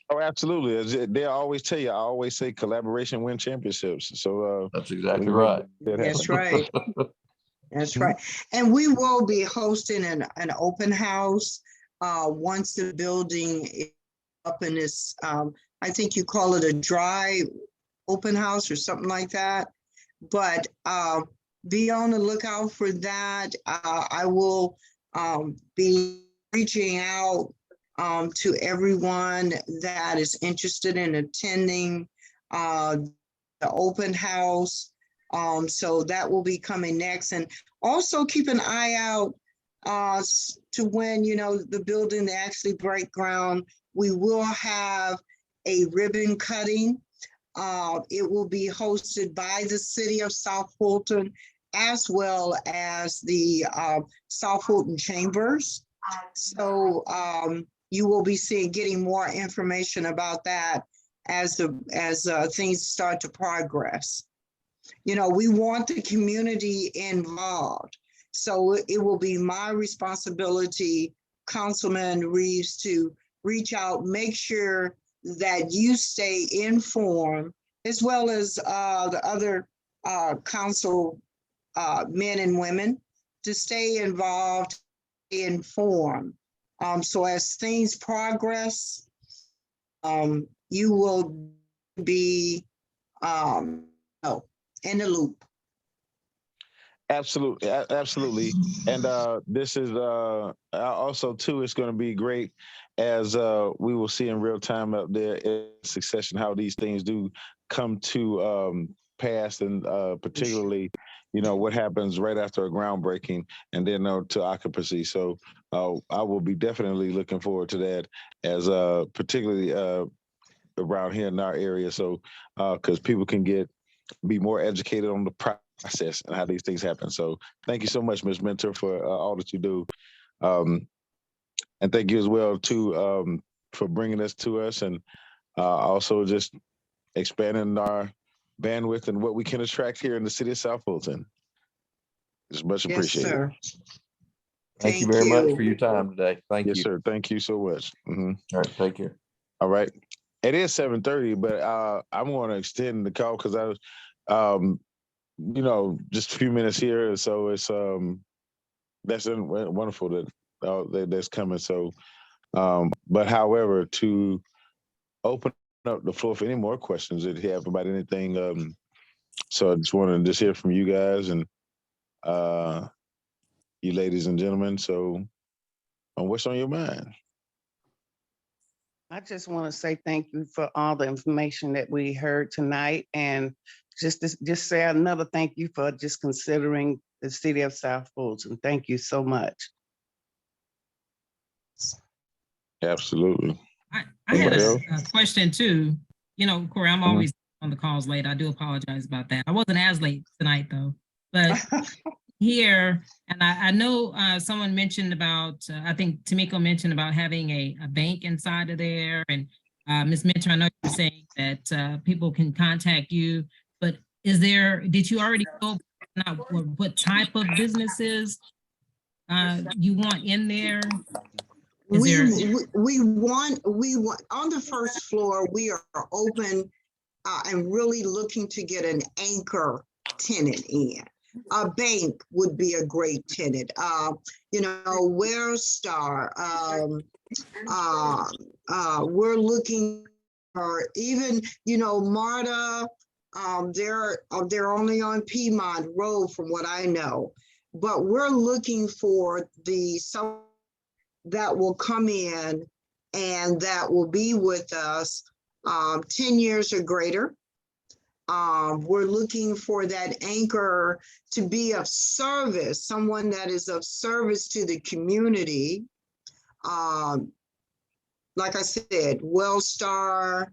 Oh, absolutely. They always tell you, I always say collaboration win championships. So That's exactly we right. That's right. That's right. And we will be hosting an open house once the building is up and is, I think you call it a dry open house or something like that. But be on the lookout for that. I will be reaching out to everyone that is interested in attending the open house. So that will be coming next. And also keep an eye out to when, you know, the building they actually break ground. We will have a ribbon cutting. It will be hosted by the city of South Fulton, as well as the South Fulton Chambers. So you will be getting more information about that as things start to progress. You know, we want the community involved. So it will be my responsibility, Councilman Reeves, to reach out, make sure that you stay informed, as well as the other council men and women, to stay involved, informed. So as things progress, you will be in the loop. absolutely, absolutely. And this is also too, it's going to be great as we will see in real time up there in succession how these things do come to pass, and particularly, you know, what happens right after a groundbreaking and then to occupancy. So I will be definitely looking forward to that, as particularly around here in our area. So because people can be more educated on the process and how these things happen. So thank you so much, Ms. Mentor, for all that you do. And thank you as well too for bringing this to us, and also just expanding our bandwidth and what we can attract here in the city of South Fulton. It's much Yes, appreciated. sir. Thank you very much for your time today. Thank you. Yes, sir. Thank you so much. All right. Take care. All right. It is 7:30, but I'm going to extend the call because I was, you know, just a few minutes here. So it's that's wonderful that that's coming. So, but however, to open up the floor for any more questions that you have about anything. So I just want to hear from you guys and you ladies and gentlemen. So what's on your mind? I just want to say thank you for all the information that we heard tonight, and just say another thank you for just considering the city of South Fulton. Thank you so much. Absolutely. I had a question too. You know, Corey, I'm always on the calls late. I do apologize about that. I wasn't as late tonight though, but here, and I know someone mentioned about, I think Tamiko mentioned about having a bank inside of there. And Ms. Mentor, I know you're saying that people can contact you, but did you already know what type of businesses you want in there? We want on the first floor, we are open and really looking to get an anchor tenant in. A bank would be a great tenant. You know, Wellstar. We're looking for even, you know, MARTA. They're only on Piedmont Road from what I know, but we're looking for some that will come in and that will be with us 10 years or greater. We're looking for that anchor to be of service, someone that is of service to the community. Like I said, Wellstar,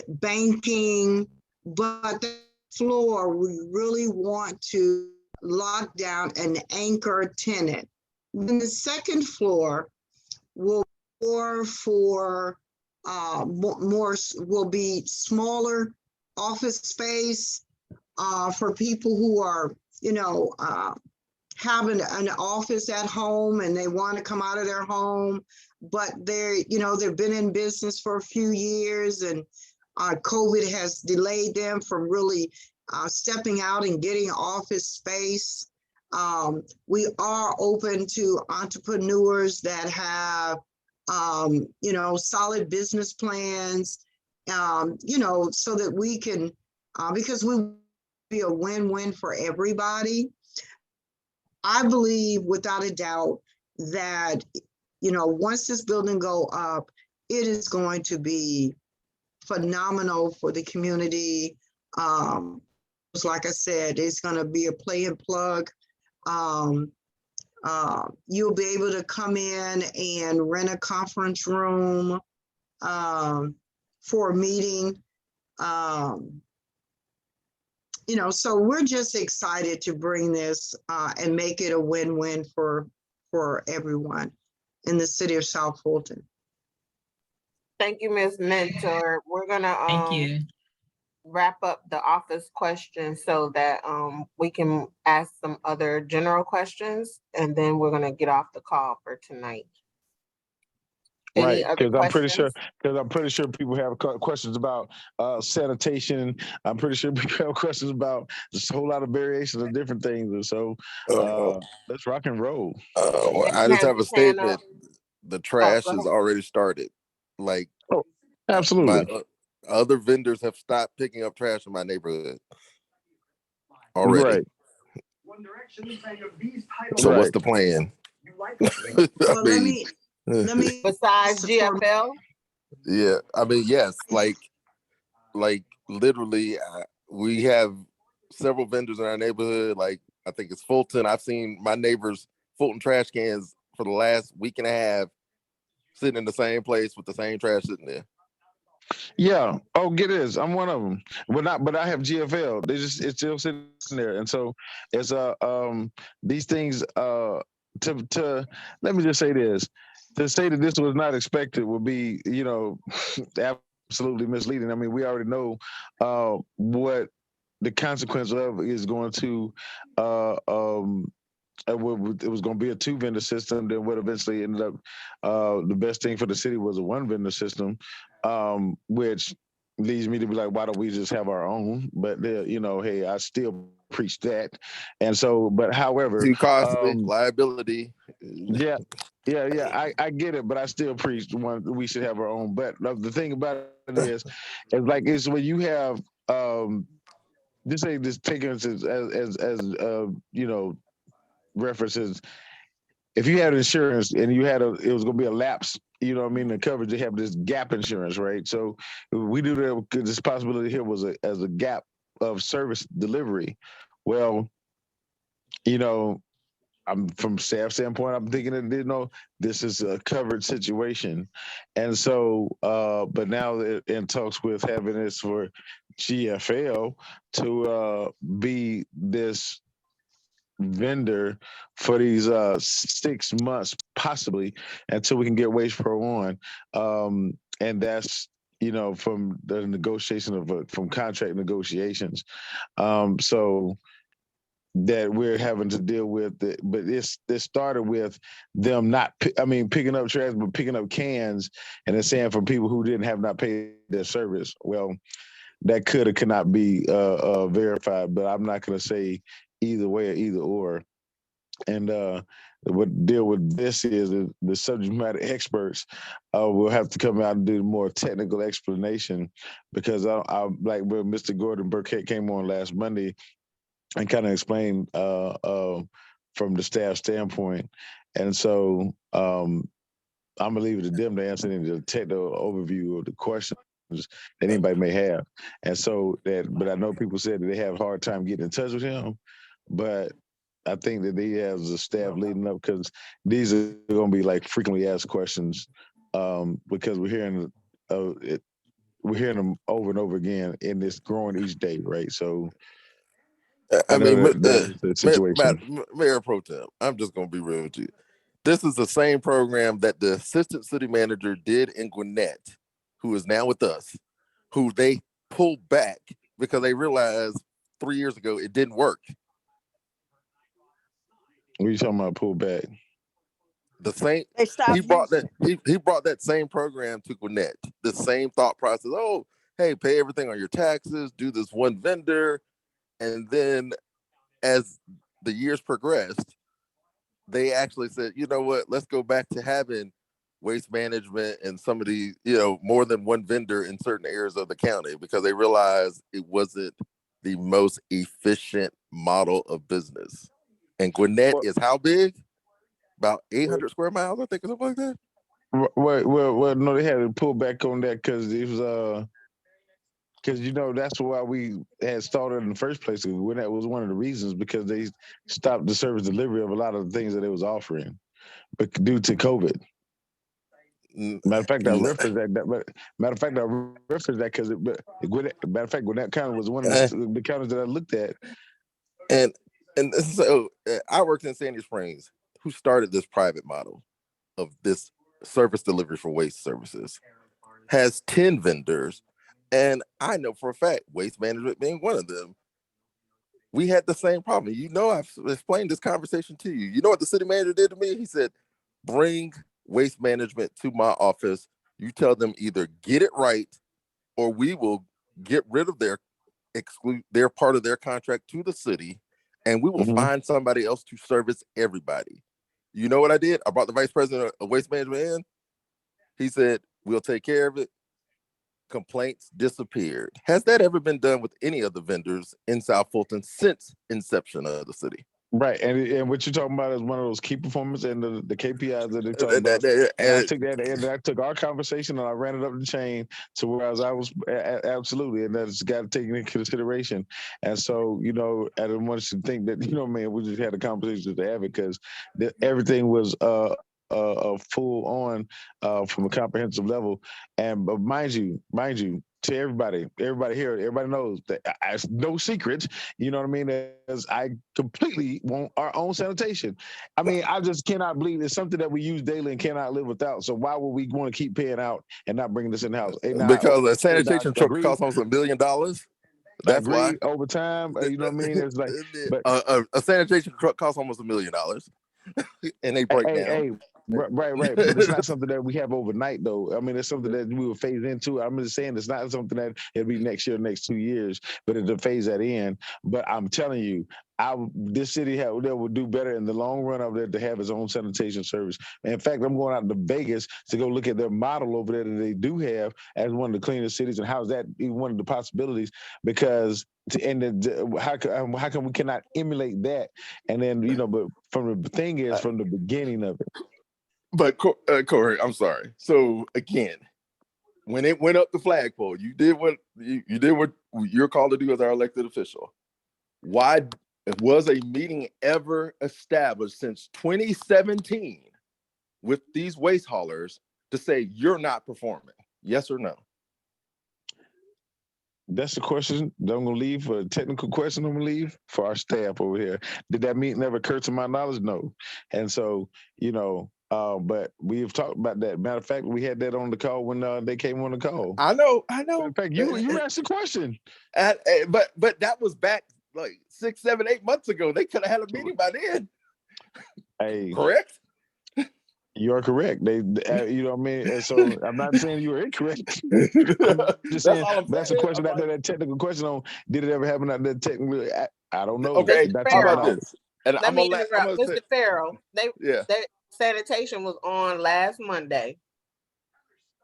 banking, but the floor, we really want to lock down an anchor tenant. Then the second floor will be more for more will be smaller office space for people who are, having an office at home and they want to come out of their home, but they've been in business for a few years, and COVID has delayed them from really stepping out and getting office space. We are open to entrepreneurs that have, solid business plans, so that we can, because we be a win-win for everybody. I believe without a doubt that, once this building go up, it is going to be phenomenal for the community. Like I said, it's going to be a play and plug. You'll be able to come in and rent a conference room for a meeting. So we're just excited to bring this and make it a win-win for everyone in the city of South Fulton. Thank you, Ms. Mentor. We're gonna Thank you. wrap up the office questions so that we can ask some other general questions, and then we're gonna get off the call for tonight. Any Right, other because I'm pretty sure questions? people have questions about sanitation. I'm pretty sure people have questions about just a whole lot of variations of different things. And so let's rock and roll. I just have a statement. The trash go is ahead. already started. Like, Oh, my absolutely. other vendors have stopped picking up trash in my neighborhood already. Right. So what's Right. the plan? Well, let me Besides GFL? Yeah, I mean, yes, like literally, we have several vendors in our neighborhood. Like, I think it's Fulton. I've seen my neighbors' Fulton trash cans for the last week and a half sitting in the same place with the same trash sitting there. Yeah. Oh, get this. I'm one of them. But I have GFL. It's still sitting there. And so it's these things to let me just say this. To say that this was not expected would be, absolutely misleading. I mean, we already know what the consequence of is going to it was going to be a 2-vendor system. Then what eventually ended up, the best thing for the city was a 1-vendor system, which leads me to be like, why don't we just have our own? But hey, I still preach that. And so, but however, Too costly, liability. yeah, I get it, but I still preach we should have our own. But the thing about it is when you have this ain't just taking us as references. If you had insurance and it was going to be a lapse, you know what I mean, the coverage, they have this gap insurance, right? So we do that. This possibility here was as a gap of service delivery. Well, I'm from staff standpoint, I'm thinking that, this is a covered situation. And so, but now in talks with having this for GFL to be this vendor for these 6 months possibly until we can get wage pro on, and that's from the negotiation from contract negotiations, so that we're having to deal with it. But this started with them not picking up trash, but picking up cans, and then saying for people who have not paid their service. Well, that could or could not be verified, but I'm not going to say either way or either or. And what deal with this is the subject matter experts will have to come out and do more technical explanation, because I like when Mr. Gordon Burkett came on last Monday and kind of explained from the staff standpoint. And so I'm gonna leave it to them to answer any of the technical overview of the questions that anybody may have. And so but I know people said that they have a hard time getting in touch with him, but I think that he has a staff leading up, because these are going to be like frequently asked questions, because we're hearing we're hearing them over and over again, and it's growing each day, right? So I know mean, that's the situation. Mayor Pro Tem, I'm just gonna be real with you. This is the same program that the assistant city manager did in Gwinnett, who is now with us, who they pulled back because they realized 3 years ago it didn't work. What are you talking about? Pull back? The same. They stopped He brought that. using He brought that same program to Gwinnett. The same thought process. Oh, hey, pay everything on your taxes. Do this one vendor, and then as the years progressed, they actually said, you know what? Let's go back to having waste management and some of the, more than one vendor in certain areas of the county because they realized it wasn't the most efficient model of business. And Gwinnett is how big? About 800 square miles, I think, or something like that. Well, no, they had to pull back on that because it was because that's why we had started in the first place. When that was one of the reasons because they stopped the service delivery of a lot of the things that they was offering, but due to COVID. Matter of fact, I referenced that. Matter of fact, I referenced that because matter of fact, Gwinnett County was one of the counties that I looked at. And so I worked in Sandy Springs, who started this private model of this service delivery for waste services, has 10 vendors. And I know for a fact, waste management being one of them, we had the same problem. I've explained this conversation to you. You know what the city manager did to me? He said, bring waste management to my office. You tell them either get it right or we will get rid of their part of their contract to the city and we will find somebody else to service everybody. You know what I did? I brought the vice president of waste management in. He said, we'll take care of it. Complaints disappeared. Has that ever been done with any of the vendors in South Fulton since inception of the city? Right, and what you're talking about is one of those key performance and the KPIs that they're talking about. And I took that, and I took our conversation and I ran it up the chain to where I was absolutely, and that's got to take into consideration. And so, I don't want you to think that man, we just had a conversation to have it because everything was full on from a comprehensive level. And but mind you, to everybody here, everybody knows that it's no secret, you know what I mean? As I completely want our own sanitation. I mean, I just cannot believe it's something that we use daily and cannot live without. So why would we want to keep paying out and not bringing this in the house? Because a sanitation truck costs almost $1 million. That's why. Over time, you know what I mean? It's like, but a sanitation truck costs almost $1 million, and they break down. Right. But it's not something that we have overnight, though. I mean, it's something that we will phase into. I'm just saying it's not something that it'll be next year, next 2 years, but it'll phase that in. But I'm telling you, this city that will do better in the long run of it to have its own sanitation service. In fact, I'm going out to Vegas to go look at their model over there that they do have as one of the cleanest cities, and how's that even one of the possibilities? Because how come we cannot emulate that? And then but from the thing is from the beginning of it. But Corey, I'm sorry. So again, when it went up the flagpole, you did what you're called to do as our elected official. Why was a meeting ever established since 2017 with these waste haulers to say you're not performing? Yes or no? That's the question that I'm going to leave for a technical question. I'm going to leave for our staff over here. Did that meeting never occur to my knowledge? No. And so, but we have talked about that. Matter of fact, we had that on the call when they came on the call. I know. In fact, you asked the question. But that was back like 6, 7, 8 months ago. They could have had a meeting by then. Hey, correct? You are correct. They, you know what I mean? And so I'm not saying you are incorrect. I'm just saying that's a question out there, that technical question on did it ever happen out there technically? I don't know. Okay, how about this? And let me interrupt. Mr. Farrell, that sanitation was on last Monday.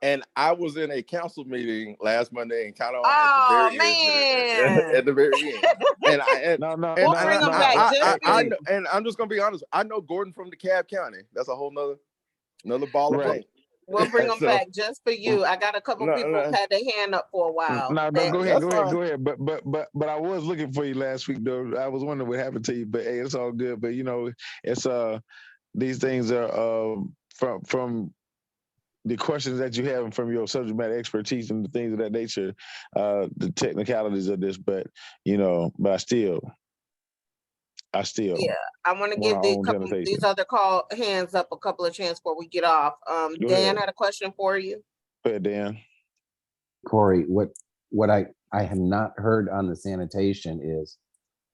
And I was in a council meeting last Monday and kind of at the very end. And and I'm just gonna be honest. I know Gordon from DeKalb County. That's a whole another ball of paint. We'll bring them back just for you. I got a couple people who had their hand up for a while. No, go ahead. But I was looking for you last week, though. I was wondering what happened to you. But hey, it's all good. But it's these things are from the questions that you have from your subject matter expertise and the things of that nature, the technicalities of this, but but I still Yeah, I want to want give our the own couple sanitation. these other hands up a couple of chances before we get off. Go Dan ahead. had a question for you. Go ahead, Dan. Corey, what I have not heard on the sanitation is,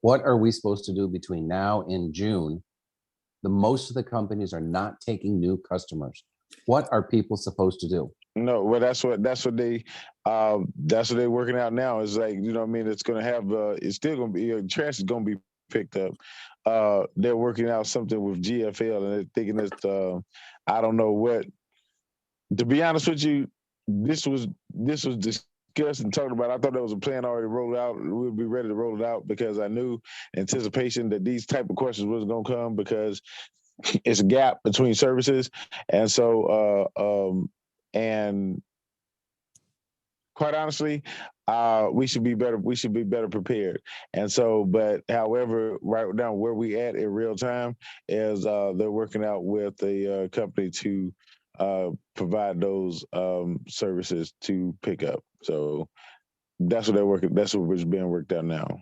what are we supposed to do between now and June? Most of the companies are not taking new customers. What are people supposed to do? No, well, that's what they're working out now. Is like, what I mean, it's gonna have it's still gonna be trash is gonna be picked up. They're working out something with GFL, and they're thinking it's I don't know what. To be honest with you, this was discussed and talked about. I thought there was a plan already rolled out. We'll be ready to roll it out because I knew anticipation that these type of questions was gonna come because it's a gap between services, and so and quite honestly, we should be better. We should be better prepared. And so, but however, right now where we at in real time is they're working out with a company to provide those services to pick up. So that's what they're working. That's what's being worked out now.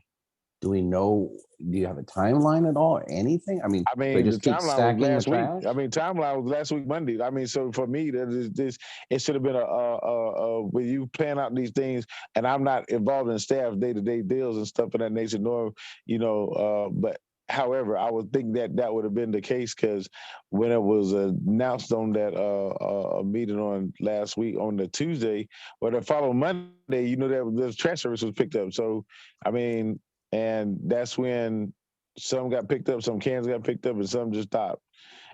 Do we know, do you have a timeline at all? Anything? I mean, I mean, they the just keep timeline was stacking the last week. trash? I mean, timeline was last week Monday. I mean, so for me, it should have been when you plan out these things, and I'm not involved in staff day-to-day deals and stuff of that nature, nor but however, I would think that would have been the case because when it was announced on that meeting on last week on the Tuesday or the following Monday, that the trash service was picked up. So, I mean, and that's when some got picked up, some cans got picked up, and some just stopped.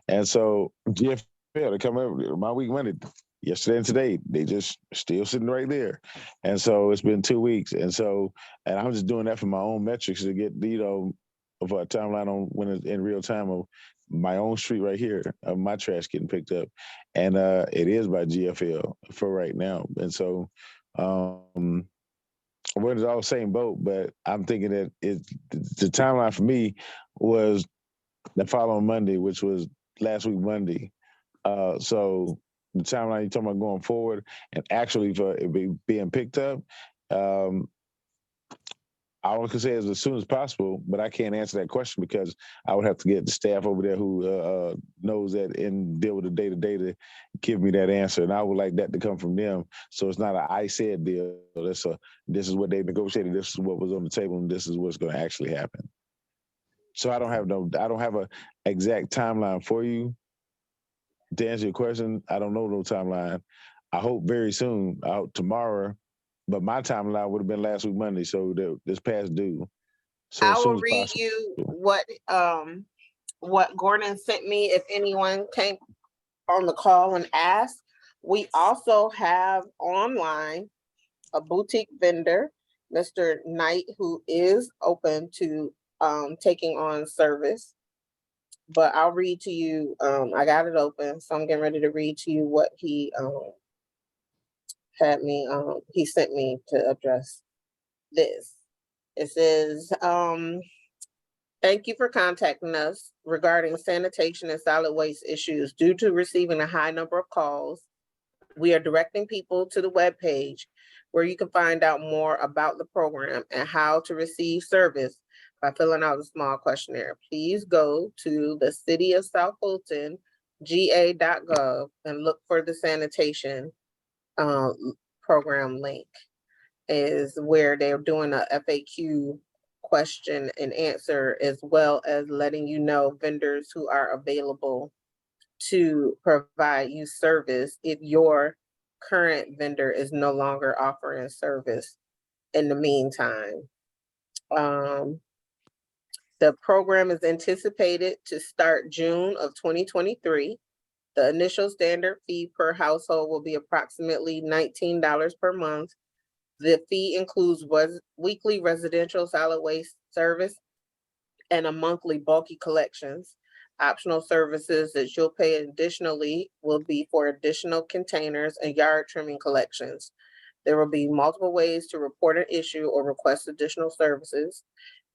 And so GFL, they come over my week Monday, yesterday and today, they just still sitting right there. And so it's been 2 weeks. And I'm just doing that for my own metrics to get, of a timeline on when it's in real time of my own street right here, of my trash getting picked up. And it is by GFL for right now. And so we're in all the same boat, but I'm thinking that the timeline for me was the following Monday, which was last week Monday. So the timeline you're talking about going forward and actually for it being picked up, I can say as soon as possible, but I can't answer that question because I would have to get the staff over there who knows that and deal with the day-to-day to give me that answer. And I would like that to come from them. So it's not an I said deal. This is what they negotiated. This is what was on the table, and this is what's going to actually happen. So I don't have a exact timeline for you. To answer your question, I don't know no timeline. I hope very soon. I hope tomorrow. But my timeline would have been last week Monday, so this past due. So I as soon will as read possible. you what Gordon sent me if anyone came on the call and asked. We also have online a boutique vendor, Mr. Knight, who is open to taking on service. But I'll read to you, I got it open, so I'm getting ready to read to you what he he sent me to address this. It says, thank you for contacting us regarding sanitation and solid waste issues. Due to receiving a high number of calls, we are directing people to the webpage where you can find out more about the program and how to receive service by filling out a small questionnaire. Please go to the City of South Fulton, ga.gov, and look for the sanitation program link. Is where they're doing a FAQ question and answer, as well as letting you know vendors who are available to provide you service if your current vendor is no longer offering service in the meantime. The program is anticipated to start June of 2023. The initial standard fee per household will be approximately $19 per month. The fee includes weekly residential solid waste service and a monthly bulky collections. Optional services that you'll pay additionally will be for additional containers and yard trimming collections. There will be multiple ways to report an issue or request additional services.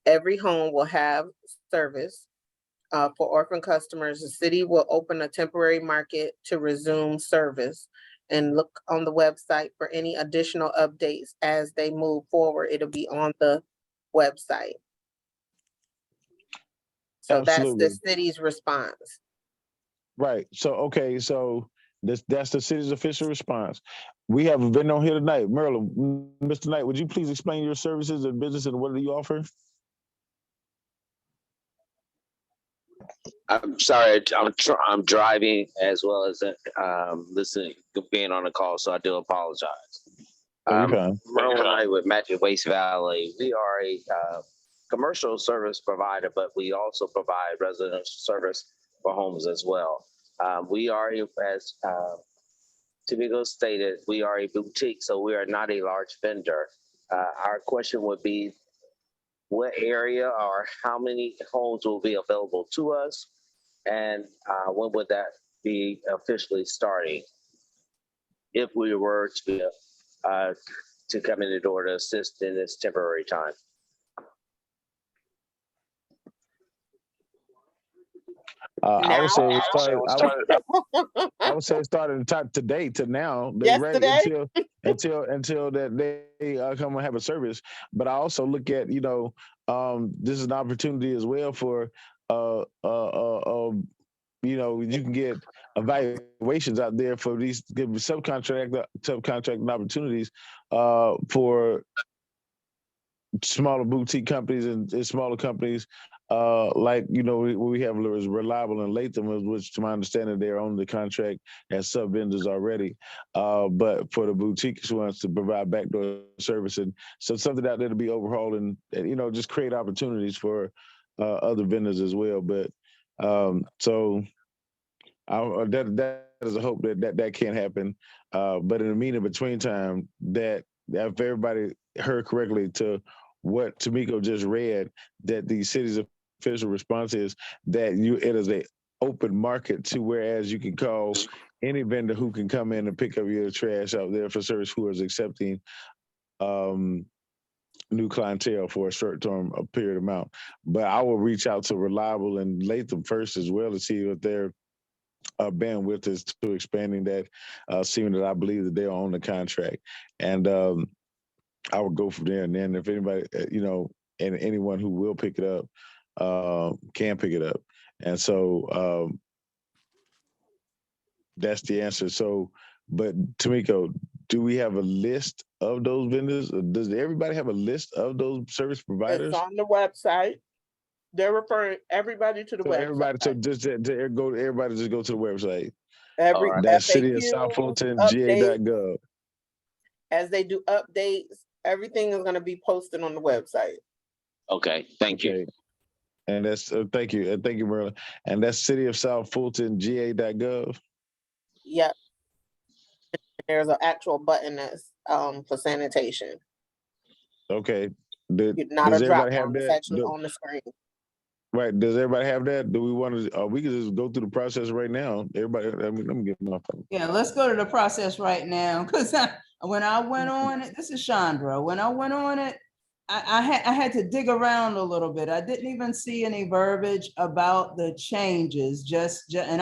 Every home will have service. for orphan customers, the city will open a temporary market to resume service. And look on the website for any additional updates as they move forward. It'll be on the website. So that's the Absolutely. city's response. Right. So, okay. So that's the city's official response. We have a vendor on here tonight. Merlin, Mr. Knight, would you please explain your services and business and what do you offer? I'm sorry, I'm driving as well as listening, being on the call, so I do apologize. Merlin Knight with Magic Waste Valley. We are a commercial service provider, but we also provide residential service for homes as well. We are, as Tamiko stated, we are a boutique, so we are not a large vendor. Our question would be, what area or how many homes will be available to us? And when would that be officially starting? If we were to come in the door to assist in this temporary time. I would say it started. I would say it started today to now. They're ready until that they come and have a service. But I also look at this is an opportunity as well for you can get evaluations out there for these subcontracting opportunities for smaller boutique companies and smaller companies like we have Reliable and Latham, which to my understanding they're on the contract as sub vendors already. But for the boutiques ones to provide backdoor service, and so something out there to be overhauled and just create opportunities for other vendors as well. But so that is a hope that can happen. But in the meantime, between time, that if everybody heard correctly to what Tamiko just read, that the city's official response is that it is a open market to whereas you can call any vendor who can come in and pick up your trash out there for service who is accepting new clientele for a short-term period amount. But I will reach out to Reliable and Latham first as well to see what their bandwidth is to expanding that, seeing that I believe that they are on the contract. And I would go from there. And then if anybody, and anyone who will pick it up can pick it up. And so that's the answer. So, but Tamiko, do we have a list of those vendors? Does everybody have a list of those service providers? It's on the website. They're referring everybody to the website. Everybody, so everybody just go to the website. That's City of South Fulton, ga.gov. As they do updates, everything is going to be posted on the website. Okay, thank you. And that's thank you, Merlin. And that's City of South Fulton, ga.gov. Yep. There's an actual button that's for sanitation. Okay. Not a drop down, it's actually on the screen. Right. Does everybody have that? Do we want to? We can just go through the process right now. Everybody, let me get my phone. Yeah, let's go to the process right now. Because when I went on it, this is Chandra. When I went on it, I had to dig around a little bit. I didn't even see any verbiage about the changes. And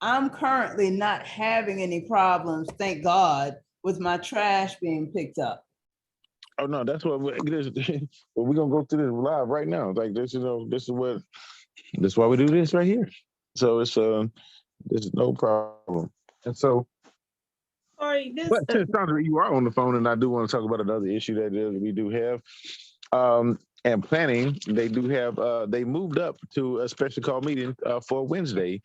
I'm currently not having any problems, thank God, with my trash being picked up. Oh no, that's what we're gonna go through this live right now. Like this is why we do this right here. So it's this is no problem. And so, but since Sandra, you are on the phone, and I do want to talk about another issue that we do have. And planning, they do have they moved up to a special call meeting for Wednesday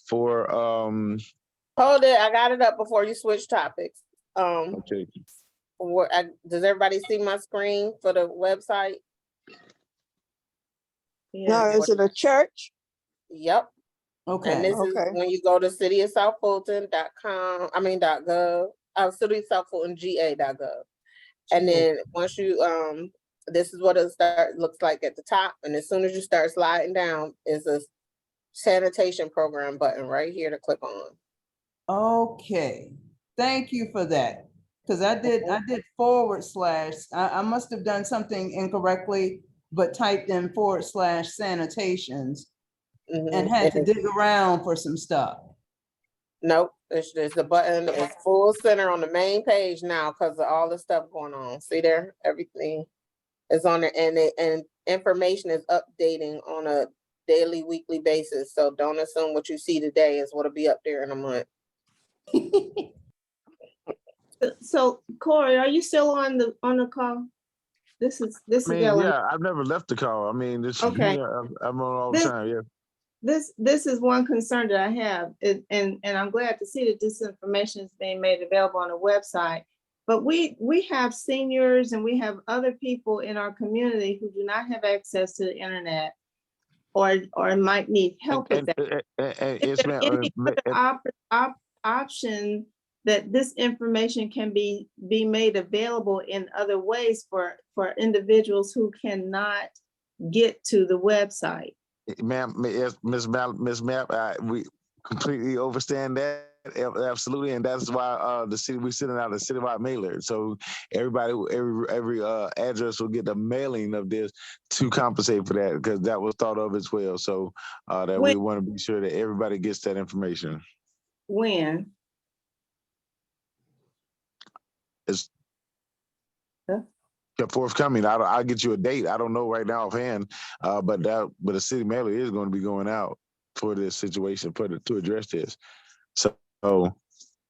for Hold it, I got it up before you switch topics. Okay. Does everybody see my screen for the website? No, is it a church? Yep. Okay. And this is when you go to cityofsouthfulton.com, .gov, cityofsouthfultonga.gov. And then once you, this is what it looks like at the top. And as soon as you start sliding down, is a sanitation program button right here to click on. Okay. Thank you for that. Because I did / I must have done something incorrectly, but typed in / sanitations. and had to dig around for some stuff. Nope, it's the button, it's full center on the main page now because of all the stuff going on. See there, everything is on there, and information is updating on a daily, weekly basis. So don't assume what you see today is what'll be up there in a month. So Corey, are you still on the call? This is Ellen. Yeah, I've never left the call. I mean, this, Okay. yeah, I'm on all the time. Yeah. This is one concern that I have, and I'm glad to see that this information is being made available on the website. But we have seniors and we have other people in our community who do not have access to the internet, or might need help with that. Is there any other option that this information can be made available in other ways for individuals who cannot get to the website? Ma'am, Miss Map, we completely understand that. Absolutely, and that's why the city, we're sending out a citywide mailer, so everybody, every address will get the mailing of this to compensate for that, because that was thought of as well. So that we want to be sure that everybody gets that information. When? It's forthcoming. I'll get you a date. I don't know right now offhand, but the city mailer is going to be going out for this situation, to address this. So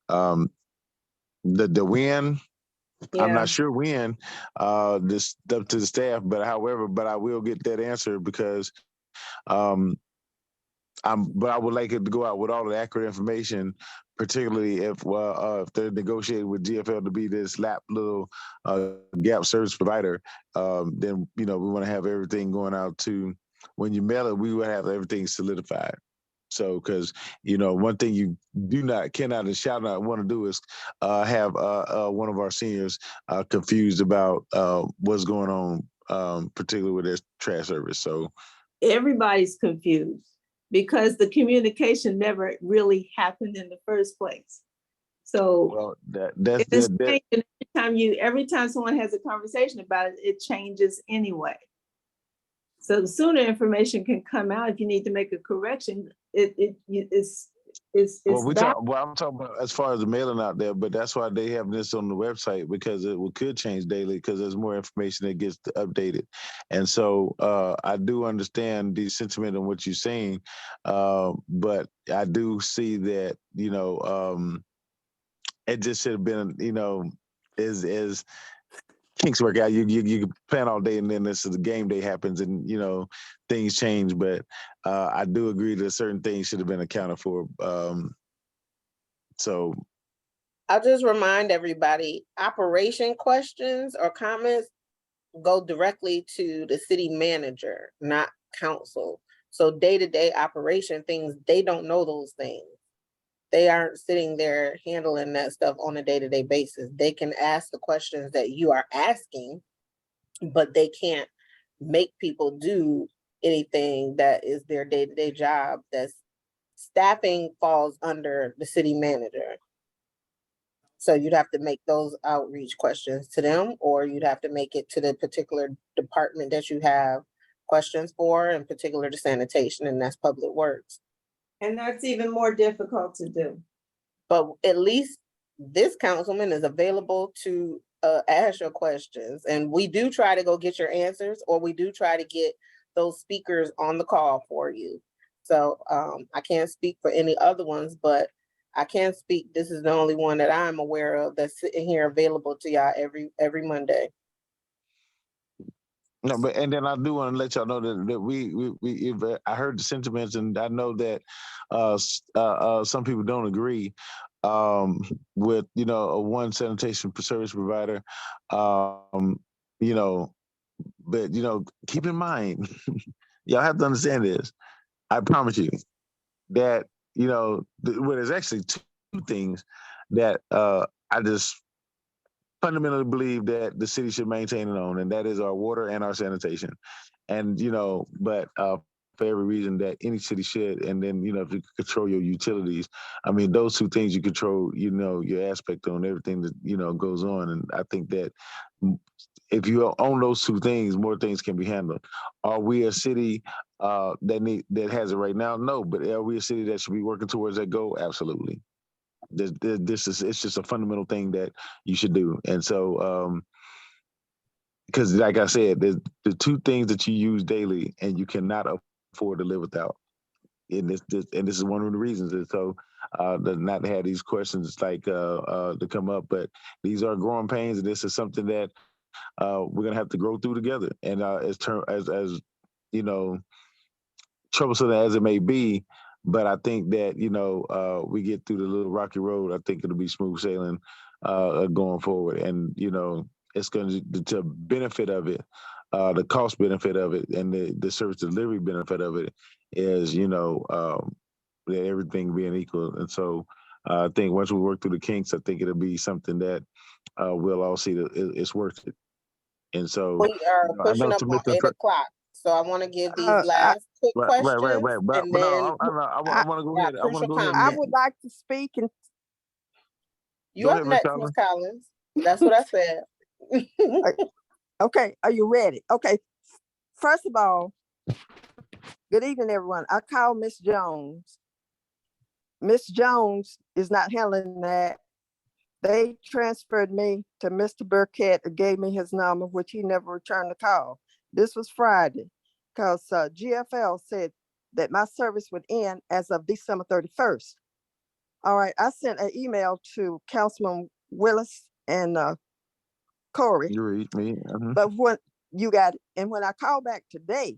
the when, Yeah. I'm not sure when, this up to the staff, but I will get that answer, because but I would like it to go out with all the accurate information, particularly if they're negotiating with GFL to be this little gap service provider. Then we want to have everything going out to, when you mail it, we will have everything solidified. So, because one thing you cannot and shall not want to do is have one of our seniors confused about what's going on, particularly with their trash service. So Everybody's confused because the communication never really happened in the first place. So every time someone has a conversation about it, it changes anyway. So the sooner information can come out, if you need to make a correction, it's I'm talking about as far as the mailing out there, but that's why they have this on the website, because it could change daily, because there's more information that gets updated. And so I do understand the sentiment on what you're saying, but I do see that, it just should have been, as kinks work out. You plan all day, and then the game day happens, and things change. But I do agree that certain things should have been accounted for. So I'll just remind everybody: operation questions or comments go directly to the city manager, not council. So day-to-day operation things, they don't know those things. They aren't sitting there handling that stuff on a day-to-day basis. They can ask the questions that you are asking, but they can't make people do anything that is their day-to-day job. That's staffing falls under the city manager. So you'd have to make those outreach questions to them, or you'd have to make it to the particular department that you have questions for, in particular to sanitation, and that's public works. And that's even more difficult to do. But at least this councilman is available to ask your questions. And we do try to go get your answers, or we do try to get those speakers on the call for you. So I can't speak for any other ones, but I can speak. This is the only one that I'm aware of that's sitting here available to y'all every Monday. No, and then I do want to let y'all know that we I heard the sentiments, and I know that some people don't agree with a one sanitation service provider, but keep in mind, y'all have to understand this. I promise you that there's actually two things that I just fundamentally believe that the city should maintain and own, and that is our water and our sanitation. And but for every reason that any city should. And then, you know, if you control your utilities, I mean, those two things you control, you know, your aspect on everything that, you know, goes on. And I think that if you own those two things, more things can be handled. Are we a city that has it right now? No, but are we a city that should be working towards that goal? Absolutely. It's just a fundamental thing that you should do. And so, because like I said, there's the two things that you use daily and you cannot afford to live without. And this is one of the reasons. And so, not to have these questions like to come up, but these are growing pains, and this is something that we're gonna have to grow through together. And as you know, troublesome as it may be, but I think that, you know, we get through the little rocky road. I think it'll be smooth sailing going forward. And, you know, it's going to benefit of it, the cost benefit of it, and the service delivery benefit of it is, you know, that everything being equal. And so I think once we work through the kinks, I think it'll be something that we'll all see that it's worth it. And so We are I pushing know up on 8 o'clock. So I want to give these last quick questions. But And no, then I want to go ahead. I want to go ahead. I would like to speak and you up next, Ms. Collins. That's what I said. okay, are you ready? Okay, first of all, good evening, everyone. I called Miss Jones. Miss Jones is not handling that. They transferred me to Mr. Burkett, who gave me his number, which he never returned the call. This was Friday, because GFL said that my service would end as of December 31st. All right, I sent an email to Councilman Willis and Corey. You read me. But when you got it, and when I called back today,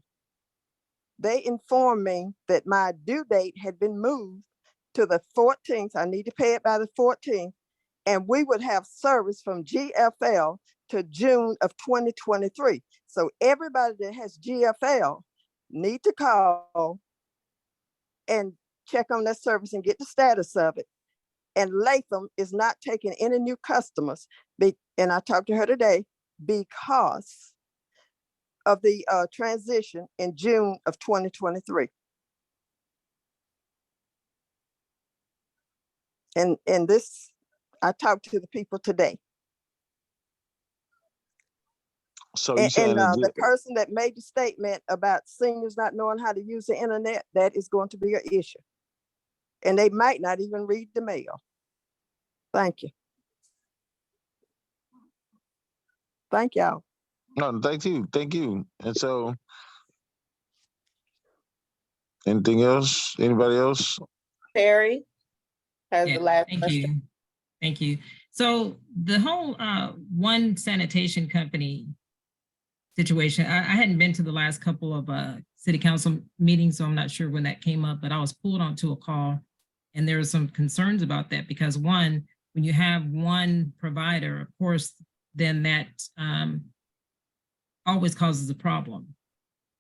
they informed me that my due date had been moved to the 14th. I need to pay it by the 14th. And we would have service from GFL to June of 2023. So everybody that has GFL need to call and check on that service and get the status of it. And Latham is not taking any new customers. And I talked to her today because of the transition in June of 2023. And this, I talked to the people today. So you saying the person that made the statement about seniors not knowing how to use the internet, that is going to be an issue. And they might not even read the mail. Thank you. Thank y'all. No, thank you. Thank you. And so, anything else? Anybody else? Terry has the last thank question. you. Thank you. So the whole one sanitation company situation, I hadn't been to the last couple of city council meetings, so I'm not sure when that came up, but I was pulled onto a call and there were some concerns about that because one, when you have one provider, of course, then that always causes a problem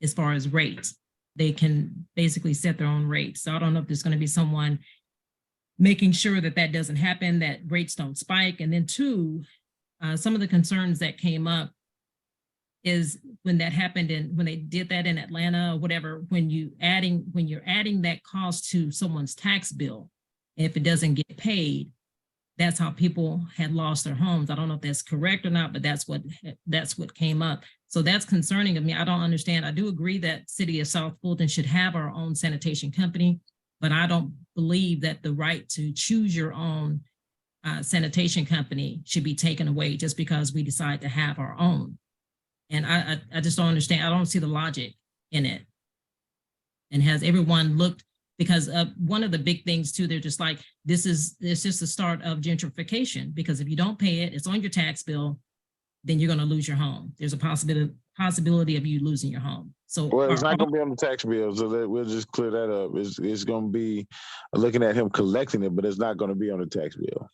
as far as rates. They can basically set their own rates. So I don't know if there's going to be someone making sure that that doesn't happen, that rates don't spike. And then two, some of the concerns that came up is when that happened and when they did that in Atlanta or whatever, when you're adding that cost to someone's tax bill, if it doesn't get paid, that's how people had lost their homes. I don't know if that's correct or not, but that's what came up. So that's concerning of me. I don't understand. I do agree that City of South Fulton should have our own sanitation company, but I don't believe that the right to choose your own sanitation company should be taken away just because we decide to have our own. And I just don't understand. I don't see the logic in it. And has everyone looked, because one of the big things too, they're just like, it's just the start of gentrification, because if you don't pay it, it's on your tax bill, then you're going to lose your home. There's a possibility of you losing your home. So well, it's not going to be on the tax bill, so we'll just clear that up. It's going to be looking at him collecting it, but it's not going to be on the tax bill.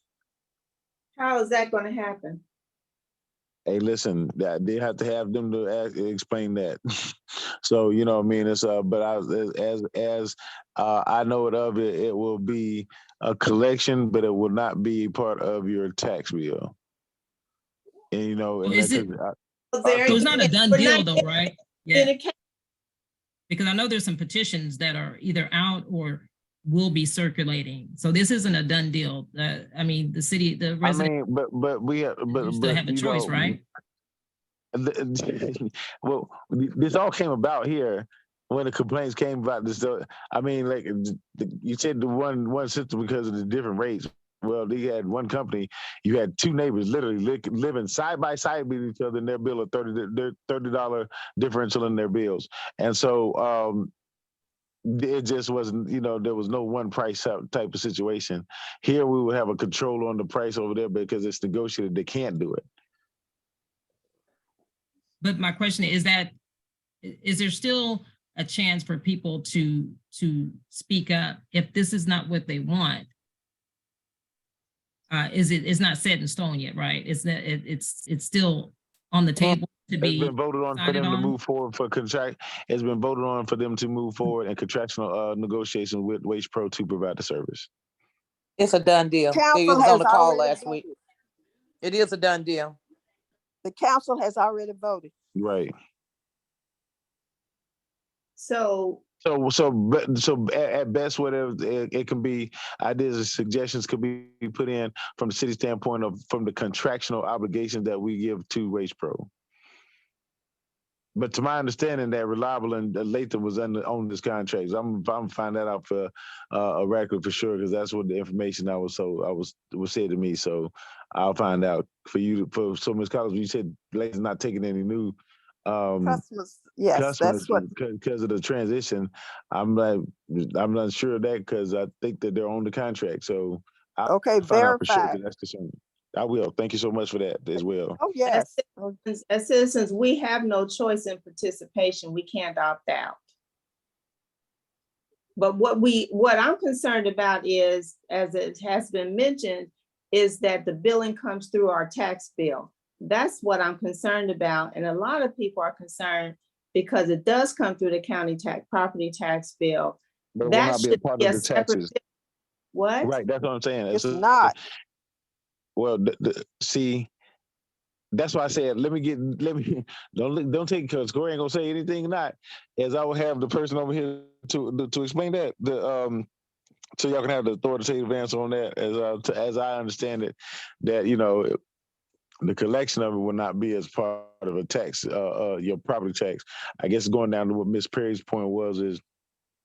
How is that going to happen? Hey, listen, they have to have them to explain that. So, you know what I mean? It's but as I know it of it, it will be a collection, but it will not be part of your tax bill. And you know, is it? So it's not a done deal though, right? Yeah. Because I know there's some petitions that are either out or will be circulating. So this isn't a done deal. I mean, the city, the I resident, mean, but we have, you still have a you choice, know, right? well, this all came about here when the complaints came about this. I mean, like you said, the one system because of the different rates. Well, they had one company. You had two neighbors literally living side by side with each other, and their bill of $30 differential in their bills, and so it just wasn't. You know, there was no one price type of situation. Here, we would have a control on the price over there because it's negotiated. They can't do it. But my question is there still a chance for people to speak up if this is not what they want? It's not set in stone yet, right? It's still on the table to be. It's been voted on for them to move forward for contract. It's been voted on for them to move forward in contractual negotiations with Waste Pro to provide the service. It's a done deal. It Council was on has the call already last week. voted. It is a done deal. The council has already voted. Right. So So at best, whatever it can be, ideas and suggestions could be put in from the city standpoint of from the contractual obligations that we give to Waste Pro. But to my understanding, that Reliable and Latham was on this contract. I'm find that out for a record for sure because that's what the information was said to me. So I'll find out for you. So Ms. Collins, you said Latham's not taking any new Customers, yes, customers that's what. because of the transition. I'm not sure of that because I think that they're on the contract. So I'll Okay, find out for sure verified. because that's concerning. I will. Thank you so much for that as well. Oh, yes. as citizens, we have no choice in participation. We can't opt out. But what I'm concerned about is, as it has been mentioned, is that the billing comes through our tax bill. That's what I'm concerned about. And a lot of people are concerned because it does come through the county tax, property tax bill. But it will That not be a should part be of a the separate taxes. bill. What? Right, that's what I'm saying. It's not. Well, see, that's why I said let me don't take it because Corey ain't gonna say anything. Not as I will have the person over here to explain that so y'all can have the authoritative answer on that as I understand it. That the collection of it will not be as part of a tax, your property tax. I guess going down to what Miss Perry's point is,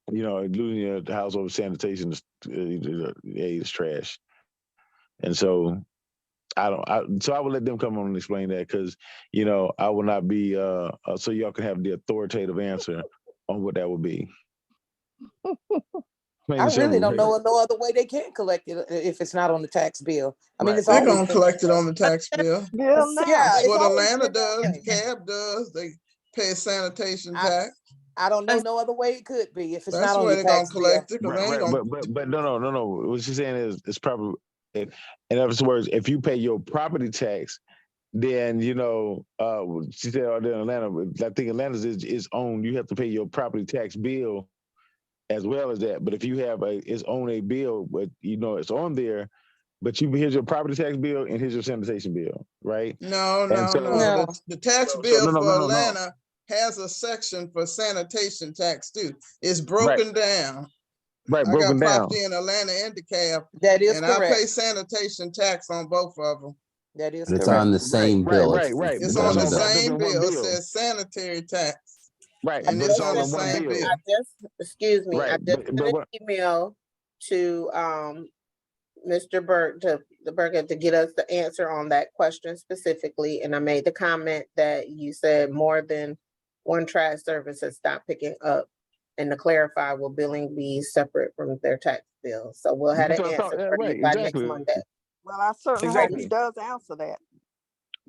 losing your household sanitation is trash. And so so I will let them come on and explain that because, I will not be, so y'all can have the authoritative answer on what that would be. I really don't know no other way they can collect it if it's not on the tax bill. I mean, Right. it's They're always gonna been collect it that on way. the tax bill. Bill now. Yeah, That's it's what always Atlanta been that does, way. Cab does. They pay sanitation tax. I don't know no other way it could be if it's That's not the on way your they're gonna tax bill. collect it, 'cause they Right, ain't gonna. but no. What she's saying is it's probably, in other words, if you pay your property tax, then she said out there in Atlanta, I think Atlanta's is owned. You have to pay your property tax bill as well as that. But if you have it's on a bill, but it's on there, but here's your property tax bill and here's your sanitation bill, right? No. No. The tax So bill no. for Atlanta has a section for sanitation tax too. It's Right. broken down. Right, I broken got down. property in Atlanta and DeKalb, That is and I correct. pay sanitation tax on both of them. That is It's correct. on the same bill. Right. It's But on the it's all same in one bill. It bill. says sanitary tax, Right, and but it's it's all on the in one same bill. bill. Excuse me, I Right, just but sent what? an email to Mr. Burke to get us the answer on that question specifically. And I made the comment that you said more than one trash service has stopped picking up. And to clarify, will billing be separate from their tax bill? So we'll have That's an what I thought. answer Yeah, for right, you by next exactly. Monday. Well, I certainly hope he Exactly. does answer that.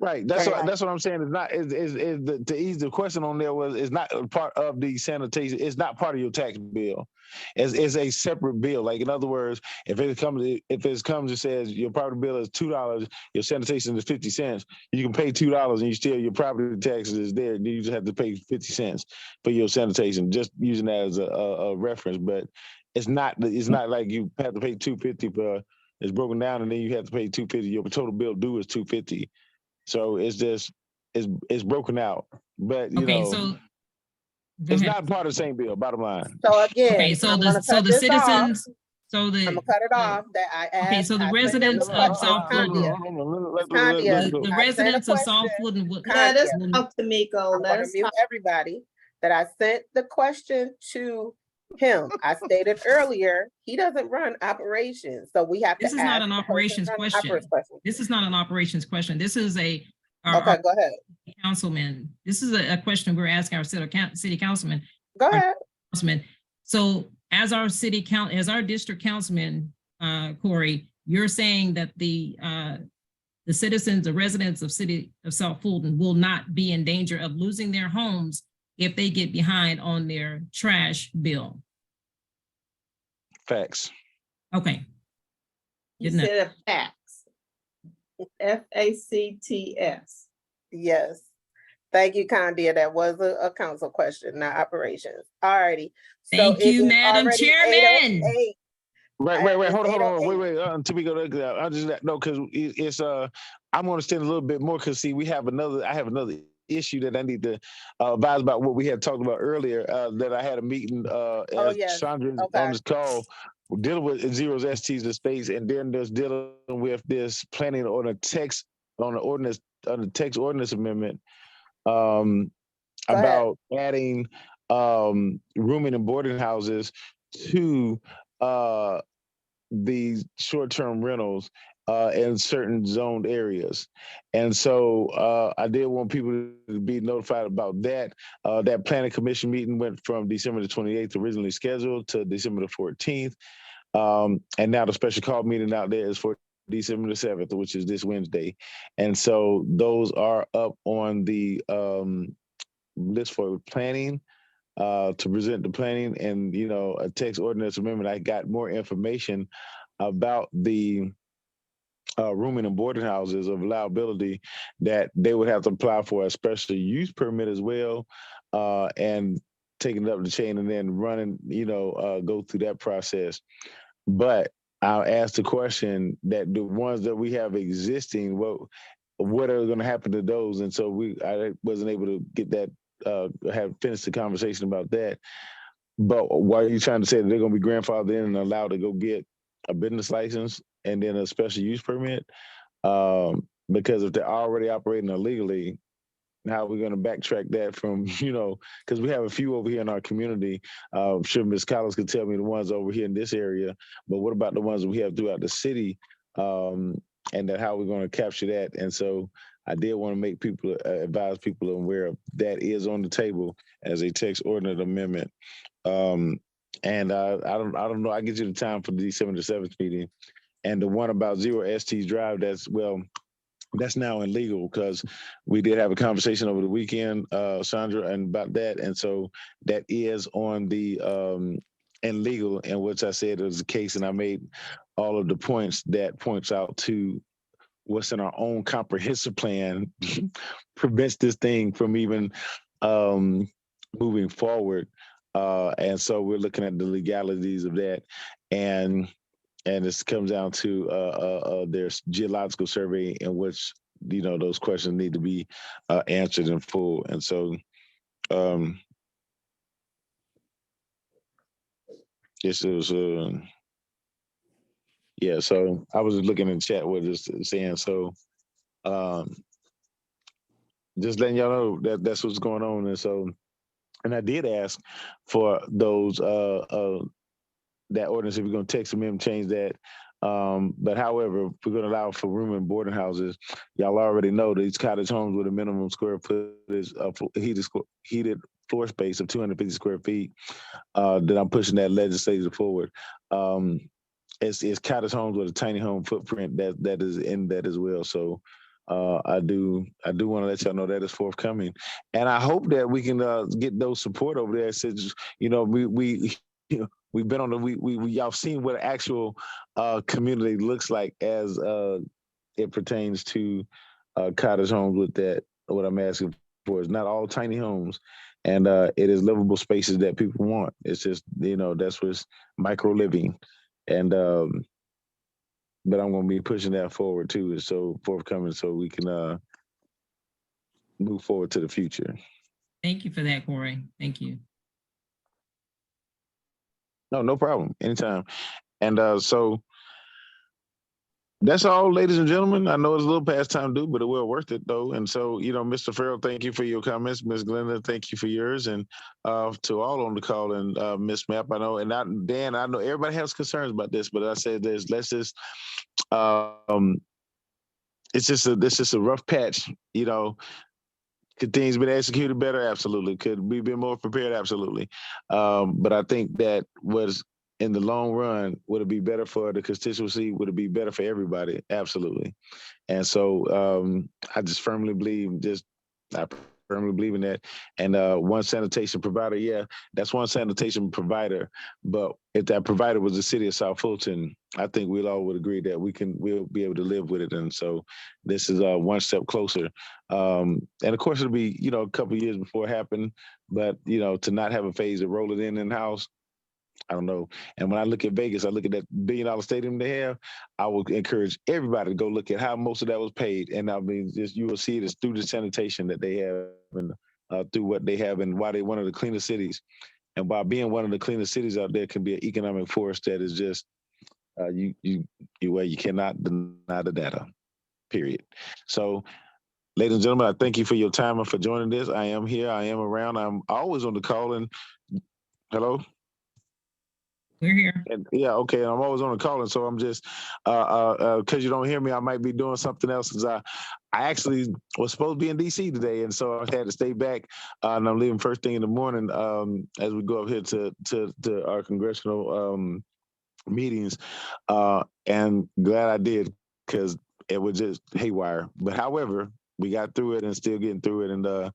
Right. That's Thank what I'm saying. It's not to ease the question on there it's not a part of the sanitation. It's not part of your tax bill. It's a separate bill. Like in other words, if it comes and says your property bill is $2, your sanitation is 50 cents, you can pay $2 and you still your property taxes is there. Then you just have to pay 50 cents for your sanitation. Just using that as a reference, but it's not like you have to pay $250 for. It's broken down and then you have to pay $250. Your total bill due is $250. So it's just it's broken out, but Okay, so Go It's ahead. not part of the same bill, bottom line. So again, Okay, so I'm the, gonna so cut the this off. citizens, so I'm the, gonna cut it the- off that I okay, asked. so the I sent him residents the of question. South Fulton, Candia, the I sent a residents of South question. Fulton would. Let us Candia, talk to Miko. I'm Let gonna us mute talk. everybody that I sent the question to him. I stated earlier, he doesn't run operations, so we have to This is not ask an the person operations running question. operations question. This is not an operations question. This is a, Okay, go ahead. councilman. This is a question we're asking our city councilman. Go ahead. Councilman. So as our district councilman, Corey, you're saying that the citizens, the residents of city of South Fulton will not be in danger of losing their homes if they get behind on their trash bill. Facts. Okay. You Good enough. said a facts. FACTS. Yes. Thank you, Candia. That was a council question, not operations. All righty. Thank you, Madam Chairman. Wait, hold on, wait, 8:08. until we go there, I just no, because it's I'm gonna stand a little bit more because see, I have another issue that I need to advise about what we had talked about earlier. That I had a meeting as Yes. Chandra Okay. on this call dealing with zeros, STs, and states, and then there's dealing with this planning on the text ordinance amendment about adding rooming and boarding houses to these short-term rentals in certain zoned areas. And so I did want people to be notified about that. That planning commission meeting went from December the 28th originally scheduled to December the 14th. And now the special call meeting out there is for December the 7th, which is this Wednesday. And so those are up on the list for planning to present the planning and, a text ordinance amendment. I got more information about the rooming and boarding houses of allowability that they would have to apply for a special use permit as well, and taking it up the chain and then running, go through that process. But I'll ask the question that the ones that we have existing, what are going to happen to those? And so I wasn't able to get that, have finished the conversation about that. But why are you trying to say that they're going to be grandfathered in and allowed to go get a business license and then a special use permit? Because if they're already operating illegally, how are we going to backtrack that from, because we have a few over here in our community. I'm sure Ms. Collins could tell me the ones over here in this area, but what about the ones that we have throughout the city? And that how we're going to capture that. And so I did want to make people, advise people aware of that is on the table as a text ordinance amendment. And I don't know, I get you the time for the December the 7th meeting. And the one about Zero ST Drive, that's now illegal because we did have a conversation over the weekend, Sandra, and about that. And so that is on the illegal, and which I said is the case, and I made all of the points that points out to what's in our own comprehensive plan prevents this thing from even moving forward. And so we're looking at the legalities of that. And this comes down to there's geological survey in which, those questions need to be answered in full. And so this is, yeah, so I was looking in the chat what it's saying. So just letting y'all know that that's what's going on. And so, and I did ask for those, that ordinance, if we're going to text them in, change that. But however, if we're going to allow for room and boarding houses, y'all already know these cottage homes with a minimum square footage of heated floor space of 250 square feet, that I'm pushing that legislation forward. It's cottage homes with a tiny home footprint that is in that as well. So I do want to let y'all know that is forthcoming, and I hope that we can get those support over there. Since we've been on the y'all seen what actual community looks like as it pertains to cottage homes. With that, what I'm asking for is not all tiny homes, and it is livable spaces that people want. It's just that's what's micro living, and but I'm going to be pushing that forward too. It's so forthcoming, so we can move forward to the future. Thank you for that, Corey. Thank you. No problem. Anytime. And so that's all, ladies and gentlemen. I know it's a little past time due, but it will worth it though. And so, Mr. Farrell, thank you for your comments. Ms. Glenda, thank you for yours. And to all on the call, and Ms. Mapp, I know, and Dan, I know everybody has concerns about this, but I said this, let's just, this is a rough patch, Could things been executed better? Absolutely. Could we been more prepared? Absolutely. But I think that was in the long run, would it be better for the constituency? Would it be better for everybody? Absolutely. And so I just firmly believe I firmly believe in that. And one sanitation provider, yeah, that's one sanitation provider. But if that provider was the city of South Fulton, I think we'll all would agree that we'll be able to live with it. And so this is one step closer. And of course it'll be, a couple of years before it happened, but to not have a phase to roll it in-house, I don't know. And when I look at Vegas, I look at that $1 billion stadium they have. I would encourage everybody to go look at how most of that was paid. And I mean, you will see it as through the sanitation that they have and through what they have and why they're one of the cleanest cities. And by being one of the cleanest cities out there can be an economic force that is just, you cannot deny the data, period. So, ladies and gentlemen, I thank you for your time and for joining this. I am here. I am around. I'm always on the call. And hello? We're here. And yeah, okay. I'm always on the call, and so I'm just because you don't hear me, I might be doing something else. Cause I actually was supposed to be in DC today, and so I had to stay back. And I'm leaving first thing in the morning as we go up here to our congressional meetings. And glad I did because it was just haywire. But however, we got through it and still getting through it, and.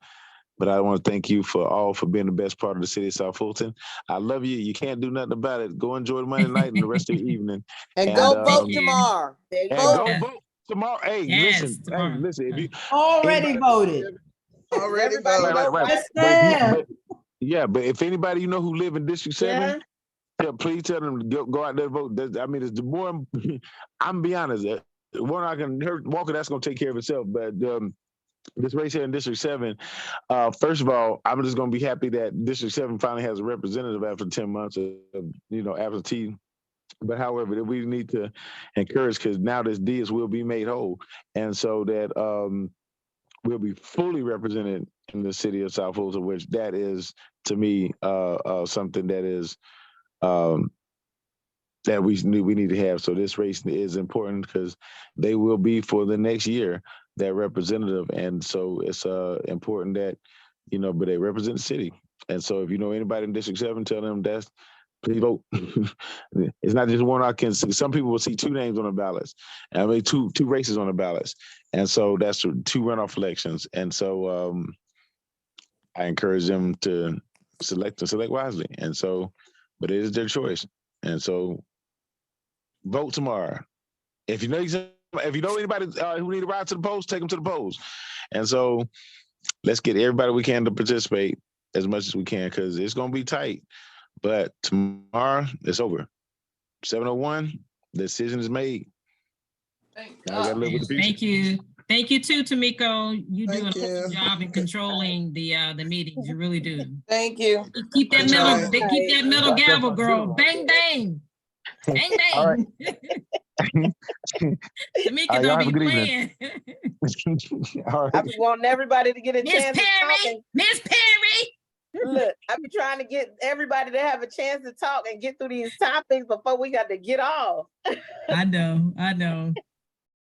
But I want to thank you for being the best part of the city of South Fulton. I love you. You can't do nothing about it. Go enjoy the Monday night and the rest of the evening. And go vote you. tomorrow. And Vote. go vote tomorrow. Hey, Yes, listen. tomorrow. Hey, listen. If you Already voted. Already Everybody voted. vote right. But if anybody who live in District 7, please tell them to go out there and vote. It's the more. I'm be honest. One I can hurt Walker. That's gonna take care of itself. But this race here in District 7, first of all, I'm just going to be happy that District 7 finally has a representative after 10 months of, absentee. But however, we need to encourage, because now this Diaz will be made whole. And so that we'll be fully represented in the city of South Fulton, which that is, to me, something that is that we need to have. So this race is important because they will be for the next year that representative. And so it's important that, but they represent the city. And so if you know anybody in District 7, tell them please vote. It's not just one I can see. Some people will see 2 names on the ballots. I mean, two races on the ballots. And so that's 2 runoff elections. And so I encourage them to select wisely. And so, but it is their choice. And so vote tomorrow. If you know anybody who need to ride to the polls, take them to the polls. And so let's get everybody we can to participate as much as we can, because it's going to be tight. But tomorrow, it's over. 7:01, the decision is made. Thank you. Thank you too, Tamiko. You do a you. good job in controlling the meetings. You really do. Thank you. Keep that middle gavel, girl. Bang, bang. Bang, bang. Tamika don't be playing. I be wanting everybody to get a chance to talk. Miss Perry. Look, I be trying to get everybody to have a chance to talk and get through these topics before we got to get off. I know.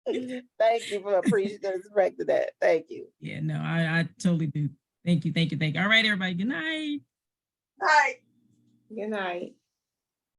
Thank you for appreciating respect to that. Thank you. Yeah, no, I totally do. Thank you. All right, everybody. Good night. Bye. Good night.